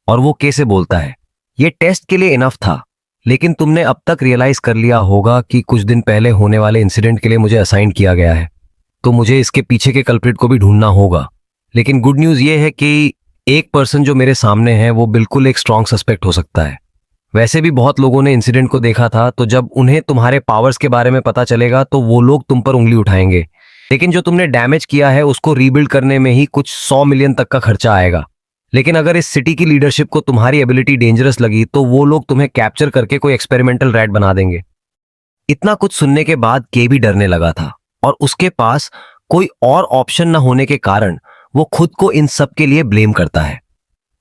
और वो के से बोलता है, ये टेस्ट के लिए इनफ था, लेकिन तुमने अब तक रियलाइज कर लिया होगा कि कुछ दिन पहले होने वाले इंसिडेंट के लिए मुझे असाइन किया गया है, तो मुझे इसके पीछे के कल्प्रिट को भी ढूंढना होगा। लेकिन गुड न्यूज ये है कि एक पर्सन जो मेरे सामने है वो बिल्कुल एक स्ट्रांग सस्पेक्ट हो सकता है। वैसे भी बहुत लोगों ने इंसिडेंट को देखा था, तो जब उन्हें तुम्हारे पावर्स के बारे में पता चलेगा तो वो लोग तुम पर उंगली उठाएंगे। लेकिन जो तुमने डैमेज किया है उसको रीबिल्ड करने में ही कुछ 100 मिलियन तक का खर्चा आएगा। लेकिन अगर इस सिटी की लीडरशिप को तुम्हारी एबिलिटी डेंजरस लगी तो वो लोग तुम्हें कैप्चर करके कोई एक्सपेरिमेंटल रैट बना देंगे। इतना कुछ सुनने के बाद के भी डरने लगा था और उसके पास कोई और ऑप्शन न होने के कारण वो खुद को इन सब के लिए ब्लेम करता है।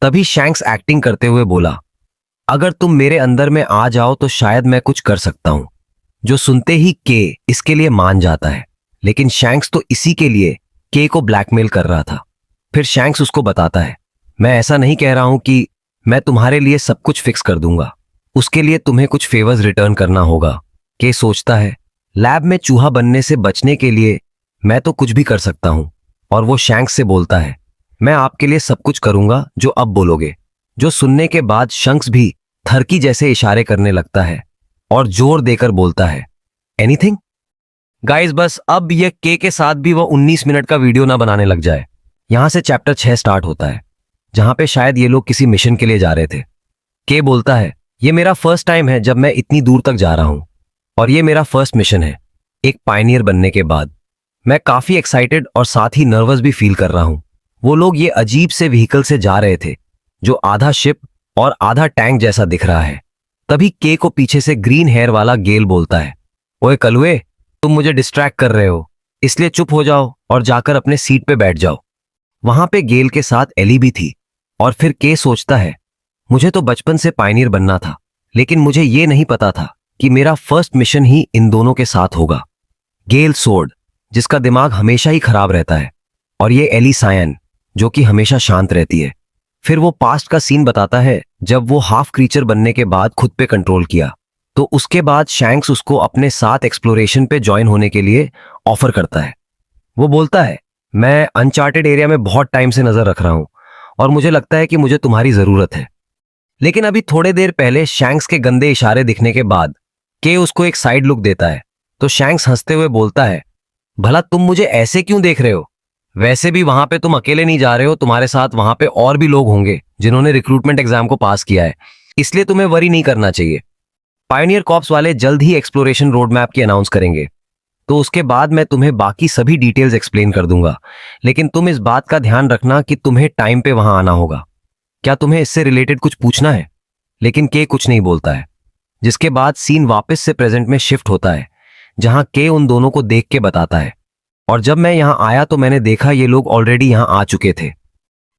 तभी शैंक्स एक्टिंग करते हुए बोला, अगर तुम मेरे अंदर में आ जाओ तो शायद मैं कुछ कर सकता हूं। जो सुनते ही के इसके लिए मान जाता है, लेकिन शैंक्स तो इसी के लिए के को ब्लैकमेल कर रहा था। फिर शैंक्स उसको बताता है, मैं ऐसा नहीं कह रहा हूं कि मैं तुम्हारे लिए सब कुछ फिक्स कर दूंगा, उसके लिए तुम्हें कुछ फेवर्स रिटर्न करना होगा। के सोचता है, लैब में चूहा बनने से बचने के लिए मैं तो कुछ भी कर सकता हूं। और वो शैंक्स से बोलता है, मैं आपके लिए सब कुछ करूंगा जो अब बोलोगे। जो सुनने के बाद शंक्स भी थरकी जैसे इशारे करने लगता है और जोर देकर बोलता है, एनीथिंग। गाइस बस अब ये के साथ भी वो 19 मिनट का वीडियो ना बनाने लग जाए। यहां से चैप्टर 6 स्टार्ट होता है, जहां पे शायद ये लोग किसी मिशन के लिए जा रहे थे। के बोलता है, ये मेरा फर्स्ट टाइम है जब मैं इतनी दूर तक जा रहा हूं और ये मेरा फर्स्ट मिशन है एक पायनियर बनने के बाद। मैं काफी एक्साइटेड और साथ ही नर्वस भी फील कर रहा हूं। वो लोग ये अजीब से व्हीकल से जा रहे थे जो आधा शिप और आधा टैंक जैसा दिख रहा है। तभी के को पीछे से ग्रीन हेयर वाला गेल बोलता है, ओए कलुए, तुम मुझे डिस्ट्रैक्ट कर रहे हो, इसलिए चुप हो जाओ और जाकर अपने सीट पे बैठ जाओ। वहां पे गेल के साथ एली भी थी। और फिर के सोचता है, मुझे तो बचपन से पायनियर बनना था, लेकिन मुझे ये नहीं पता था कि मेरा फर्स्ट मिशन ही इन दोनों के साथ होगा। गेल सोर्ड, जिसका दिमाग हमेशा ही खराब रहता है, और ये एली सायन, जो कि हमेशा शांत रहती है। फिर वो पास्ट का सीन बताता है जब वो हाफ क्रीचर बनने के बाद खुद पे कंट्रोल किया। तो उसके बाद शैंक्स उसको अपने साथ एक्सप्लोरेशन पे ज्वाइन होने के लिए ऑफर करता है। वो बोलता है, मैं अनचार्टेड एरिया में बहुत टाइम से नजर रख रहा हूं और मुझे लगता है कि मुझे तुम्हारी जरूरत है। लेकिन अभी थोड़े देर पहले शैंक्स के गंदे इशारे दिखने के बाद के उसको एक साइड लुक देता है। तो शैंक्स हंसते हुए बोलता है, भला तुम मुझे ऐसे क्यों देख रहे हो? वैसे भी वहां पे तुम अकेले नहीं जा रहे हो, तुम्हारे साथ वहां पे और भी लोग होंगे जिन्होंने रिक्रूटमेंट एग्जाम को पास किया है, इसलिए तुम्हें वरी नहीं करना चाहिए। पायनियर कॉर्प्स वाले जल्द ही एक्सप्लोरेशन रोड मैप की अनाउंस करेंगे, तो उसके बाद मैं तुम्हें बाकी सभी डिटेल्स एक्सप्लेन कर दूंगा। लेकिन तुम इस बात का ध्यान रखना कि तुम्हें टाइम पे वहां आना होगा। क्या तुम्हें इससे रिलेटेड कुछ पूछना है? लेकिन के कुछ नहीं बोलता है, जिसके बाद सीन वापस से प्रेजेंट में शिफ्ट होता है, जहां के उन दोनों को देख के बताता है, और जब मैं यहां आया तो मैंने देखा ये लोग ऑलरेडी यहां आ चुके थे।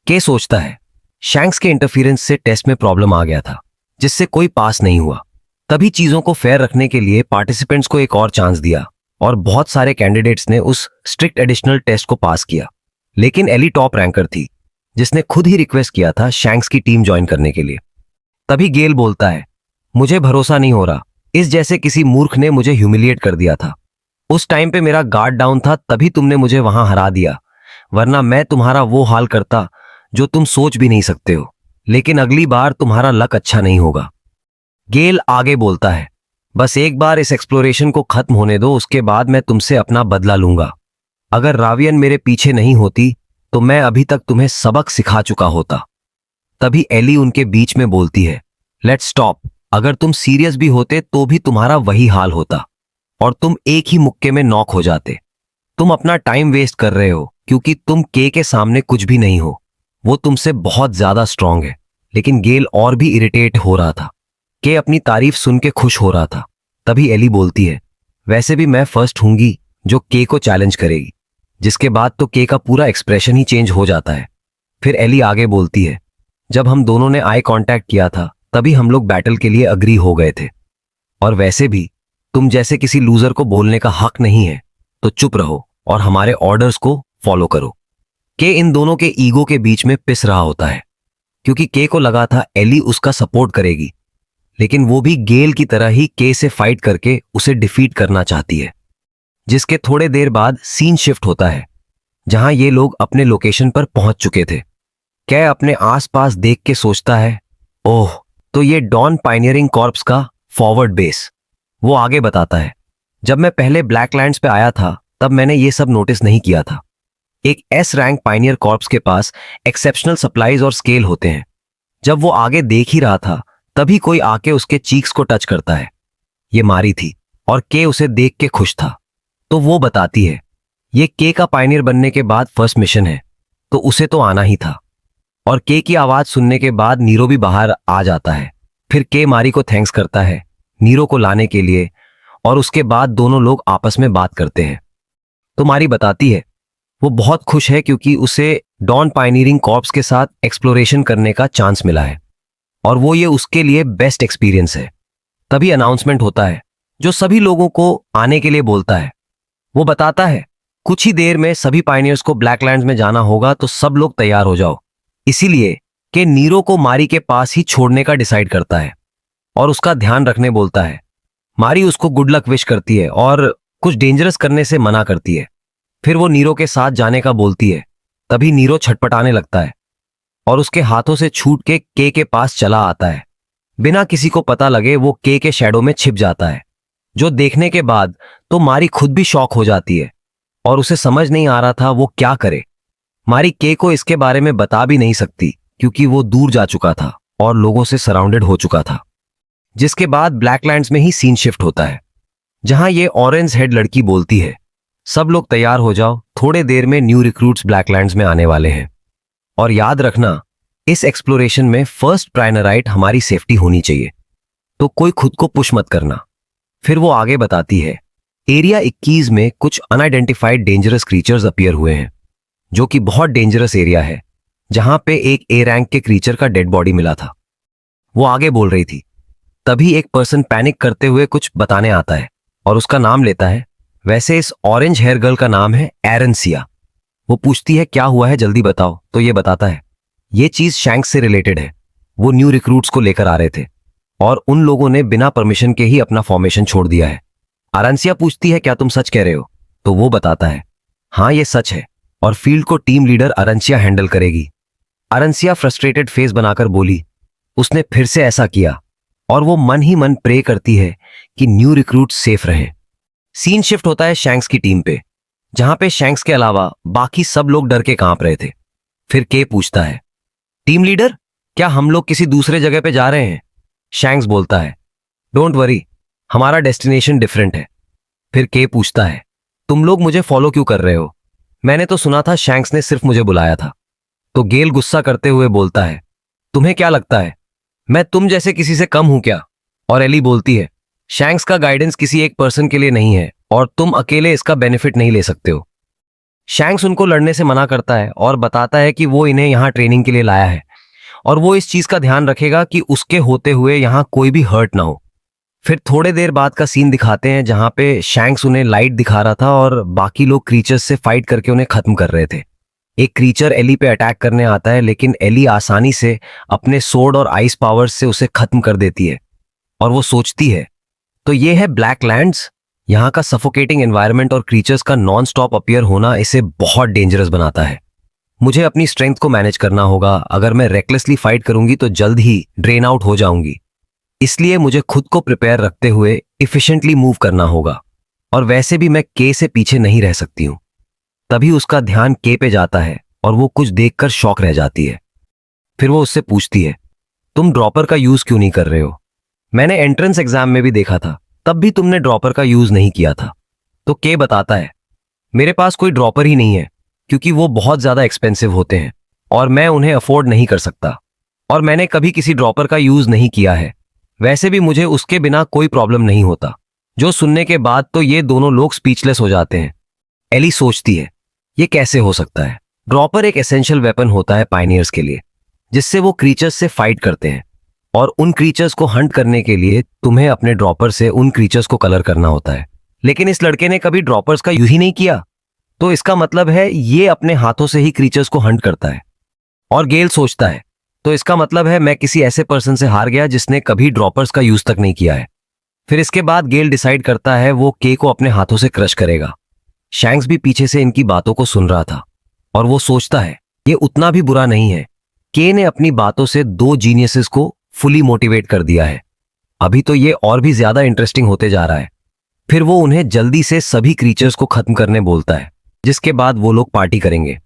के सोचता है शैंक्स के इंटरफेरेंस से टेस्ट में प्रॉब्लम आ गया था, जिससे कोई पास नहीं हुआ। तभी चीजों को फेयर रखने के लिए पार्टिसिपेंट्स को एक और चांस दिया, और बहुत सारे कैंडिडेट्स ने उस स्ट्रिक्ट एडिशनल टेस्ट को पास किया। लेकिन एली टॉप रैंकर थी, जिसने खुद ही रिक्वेस्ट किया था शैंक्स की टीम ज्वाइन करने के लिए। तभी गेल बोलता है, मुझे भरोसा नहीं हो रहा, इस जैसे किसी मूर्ख ने मुझे ह्यूमिलिएट कर दिया था। उस टाइम पे मेरा गार्ड डाउन था, तभी तुमने मुझे वहां हरा दिया, वरना मैं तुम्हारा वो हाल करता जो तुम सोच भी नहीं सकते हो। लेकिन अगली बार तुम्हारा लक अच्छा नहीं होगा। गेल आगे बोलता है, बस एक बार इस एक्सप्लोरेशन को खत्म होने दो, उसके बाद मैं तुमसे अपना बदला लूंगा। अगर रावियन मेरे पीछे नहीं होती तो मैं अभी तक तुम्हें सबक सिखा चुका होता। तभी एली उनके बीच में बोलती है, लेट्स स्टॉप। अगर तुम सीरियस भी होते तो भी तुम्हारा वही हाल होता, और तुम एक ही मुक्के में नॉक हो जाते। तुम अपना टाइम वेस्ट कर रहे हो, क्योंकि तुम के सामने कुछ भी नहीं हो। वो तुमसे बहुत ज्यादा स्ट्रांग है। लेकिन गेल और भी इरिटेट हो रहा था। के अपनी तारीफ सुन के खुश हो रहा था। तभी एली बोलती है, वैसे भी मैं फर्स्ट हूंगी जो के को चैलेंज करेगी। जिसके बाद तो के का पूरा एक्सप्रेशन ही चेंज हो जाता है। फिर एली आगे बोलती है, जब हम दोनों ने आई कांटेक्ट किया था तभी हम लोग बैटल के लिए अग्री हो गए थे, और वैसे भी तुम जैसे किसी लूजर को बोलने का हक नहीं है, तो चुप रहो और हमारे ऑर्डर्स को फॉलो करो। के इन दोनों के ईगो के बीच में पिस रहा होता है, क्योंकि के को लगा था एली उसका सपोर्ट करेगी, लेकिन वो भी गेल की तरह ही के से फाइट करके उसे डिफीट करना चाहती है। जिसके थोड़े देर बाद सीन शिफ्ट होता है, जहां ये लोग अपने लोकेशन पर पहुंच चुके थे। कै अपने आसपास देख के सोचता है, ओह, तो ये डॉन पायनियरिंग कॉर्प्स का फॉरवर्ड बेस। वो आगे बताता है, जब मैं पहले ब्लैकलैंड्स पे आया था तब मैंने ये सब नोटिस नहीं किया था। एक एस रैंक पायनियर कॉर्प्स के पास एक्सेप्शनल सप्लाईज और स्केल होते हैं। जब वो आगे देख ही रहा था तभी कोई आके उसके चीक्स को टच करता है। ये मारी थी, और के उसे देख के खुश था। तो वो बताती है, ये के का पायनियर बनने के बाद फर्स्ट मिशन है, तो उसे तो आना ही था। और के की आवाज सुनने के बाद नीरो भी बाहर आ जाता है। फिर के मारी को थैंक्स करता है नीरो को लाने के लिए, और उसके बाद दोनों लोग आपस में बात करते हैं। तो मारी बताती है वो बहुत खुश है क्योंकि उसे डॉन पायनियरिंग कॉर्प्स के साथ एक्सप्लोरेशन करने का चांस मिला है, और वो ये उसके लिए बेस्ट एक्सपीरियंस है। तभी अनाउंसमेंट होता है जो सभी लोगों को आने के लिए बोलता है। वो बताता है, कुछ ही देर में सभी पायनियर्स को ब्लैकलैंड्स में जाना होगा, तो सब लोग तैयार हो जाओ। इसीलिए कि नीरो को मारी के पास ही छोड़ने का डिसाइड करता है और उसका ध्यान रखने बोलता है। मारी उसको गुड लक विश करती है और कुछ डेंजरस करने से मना करती है। फिर वो नीरो के साथ जाने का बोलती है। तभी नीरो छटपटाने लगता है और उसके हाथों से छूट के पास चला आता है। बिना किसी को पता लगे वो के शैडो में छिप जाता है, जो देखने के बाद तो मारी खुद भी शॉक हो जाती है और उसे समझ नहीं आ रहा था वो क्या करे। मारी के को इसके बारे में बता भी नहीं सकती क्योंकि वो दूर जा चुका था और लोगों से सराउंडेड हो चुका था। जिसके बाद ब्लैकलैंड्स में ही सीन शिफ्ट होता है, जहां ये ऑरेंज हेड लड़की बोलती है, सब लोग तैयार हो जाओ, थोड़े देर में न्यू रिक्रूट्स ब्लैकलैंड्स में आने वाले हैं। और याद रखना, इस एक्सप्लोरेशन में फर्स्ट प्रायोरिटी हमारी सेफ्टी होनी चाहिए, तो कोई खुद को पुश मत करना। फिर वो आगे बताती है, एरिया 21 में कुछ अनआइडेंटिफाइड डेंजरस क्रीचर्स अपीयर हुए हैं, जो कि बहुत डेंजरस एरिया है, जहां पे एक ए रैंक के क्रीचर का डेड बॉडी मिला था। वो आगे बोल रही थी, तभी एक पर्सन पैनिक करते हुए कुछ बताने आता है और उसका नाम लेता है। वैसे इस ऑरेंज हेयर गर्ल का नाम है एरेंसिया। वो पूछती है क्या हुआ है, जल्दी बताओ। तो ये बताता है, ये चीज शैंक्स से रिलेटेड है। वो न्यू रिक्रूट्स को लेकर आ रहे थे और उन लोगों ने बिना परमिशन के ही अपना फॉर्मेशन छोड़ दिया है। एरेंसिया पूछती है क्या तुम सच कह रहे हो? तो वो बताता है, हाँ ये सच है, और फील्ड को टीम लीडर एरेंसिया हैंडल करेगी। एरेंसिया फ्रस्ट्रेटेड फेस बनाकर बोली, उसने फिर से ऐसा किया, और वो मन ही मन प्रे करती है कि न्यू रिक्रूट सेफ रहें। सीन शिफ्ट होता है शैंक्स की टीम पे, जहां पे शैंक्स के अलावा बाकी सब लोग डर के कांप रहे थे। फिर के पूछता है, टीम लीडर क्या हम लोग किसी दूसरे जगह पे जा रहे हैं? शैंक्स बोलता है, डोंट वरी, हमारा डेस्टिनेशन डिफरेंट है। फिर के पूछता है, तुम लोग मुझे फॉलो क्यों कर रहे हो? मैंने तो सुना था शैंक्स ने सिर्फ मुझे बुलाया था। तो गेल गुस्सा करते हुए बोलता है, तुम्हें क्या लगता है मैं तुम जैसे किसी से कम हूं क्या? और एली बोलती है, शैंक्स का गाइडेंस किसी एक पर्सन के लिए नहीं है, और तुम अकेले इसका बेनिफिट नहीं ले सकते हो। शैंक्स उनको लड़ने से मना करता है और बताता है कि वो इन्हें यहाँ ट्रेनिंग के लिए लाया है और वो इस चीज का ध्यान रखेगा कि उसके होते हुए यहाँ कोई भी हर्ट ना हो। फिर थोड़े देर बाद का सीन दिखाते हैं जहां पे शैंक्स उन्हें लाइट दिखा रहा था और बाकी लोग क्रीचर्स से फाइट करके उन्हें खत्म कर रहे थे। एक क्रीचर एली पे अटैक करने आता है लेकिन एली आसानी से अपने सोर्ड और आइस पावर्स से उसे खत्म कर देती है और वो सोचती है तो ये है ब्लैक लैंड्स। यहाँ का सफोकेटिंग एनवायरनमेंट और क्रीचर्स का नॉन स्टॉप अपीयर होना इसे बहुत डेंजरस बनाता है। मुझे अपनी स्ट्रेंथ को मैनेज करना होगा, अगर मैं रेकलेसली फाइट करूंगी तो जल्द ही ड्रेन आउट हो जाऊंगी, इसलिए मुझे खुद को प्रिपेयर रखते हुए इफिशिएंटली मूव करना होगा और वैसे भी मैं के से पीछे नहीं रह सकती हूँ। तभी उसका ध्यान के पे जाता है और वो कुछ देखकर शॉक रह जाती है। फिर वो उससे पूछती है तुम ड्रॉपर का यूज क्यों नहीं कर रहे हो? मैंने एंट्रेंस एग्जाम में भी देखा था, तब भी तुमने ड्रॉपर का यूज नहीं किया था। तो के बताता है मेरे पास कोई ड्रॉपर ही नहीं है क्योंकि वो बहुत ज्यादा एक्सपेंसिव होते हैं और मैं उन्हें अफोर्ड नहीं कर सकता और मैंने कभी किसी ड्रॉपर का यूज नहीं किया है। वैसे भी मुझे उसके बिना कोई प्रॉब्लम नहीं होता। जो सुनने के बाद तो ये दोनों लोग स्पीचलेस हो जाते हैं। एली सोचती है ये कैसे हो सकता है? ड्रॉपर एक एसेंशियल वेपन होता है पायनियर्स के लिए, जिससे वो क्रीचर्स से फाइट करते हैं और उन क्रीचर्स को हंट करने के लिए तुम्हें अपने ड्रॉपर से उन क्रीचर्स को कलर करना होता है। लेकिन इस लड़के ने कभी ड्रॉपर्स का यूज ही नहीं किया, तो इसका मतलब है ये अपने हाथों से ही क्रीचर्स को हंट करता है। और गेल सोचता है तो इसका मतलब है मैं किसी ऐसे पर्सन से हार गया जिसने कभी ड्रॉपर्स का यूज तक नहीं किया है। फिर इसके बाद गेल डिसाइड करता है वो के को अपने हाथों से क्रश करेगा। शैंक्स भी पीछे से इनकी बातों को सुन रहा था और वो सोचता है ये उतना भी बुरा नहीं है। के ने अपनी बातों से दो जीनियसेस को फुली मोटिवेट कर दिया है। अभी तो ये और भी ज्यादा इंटरेस्टिंग होते जा रहा है। फिर वो उन्हें जल्दी से सभी क्रीचर्स को खत्म करने बोलता है, जिसके बाद वो लोग पार्टी करेंगे।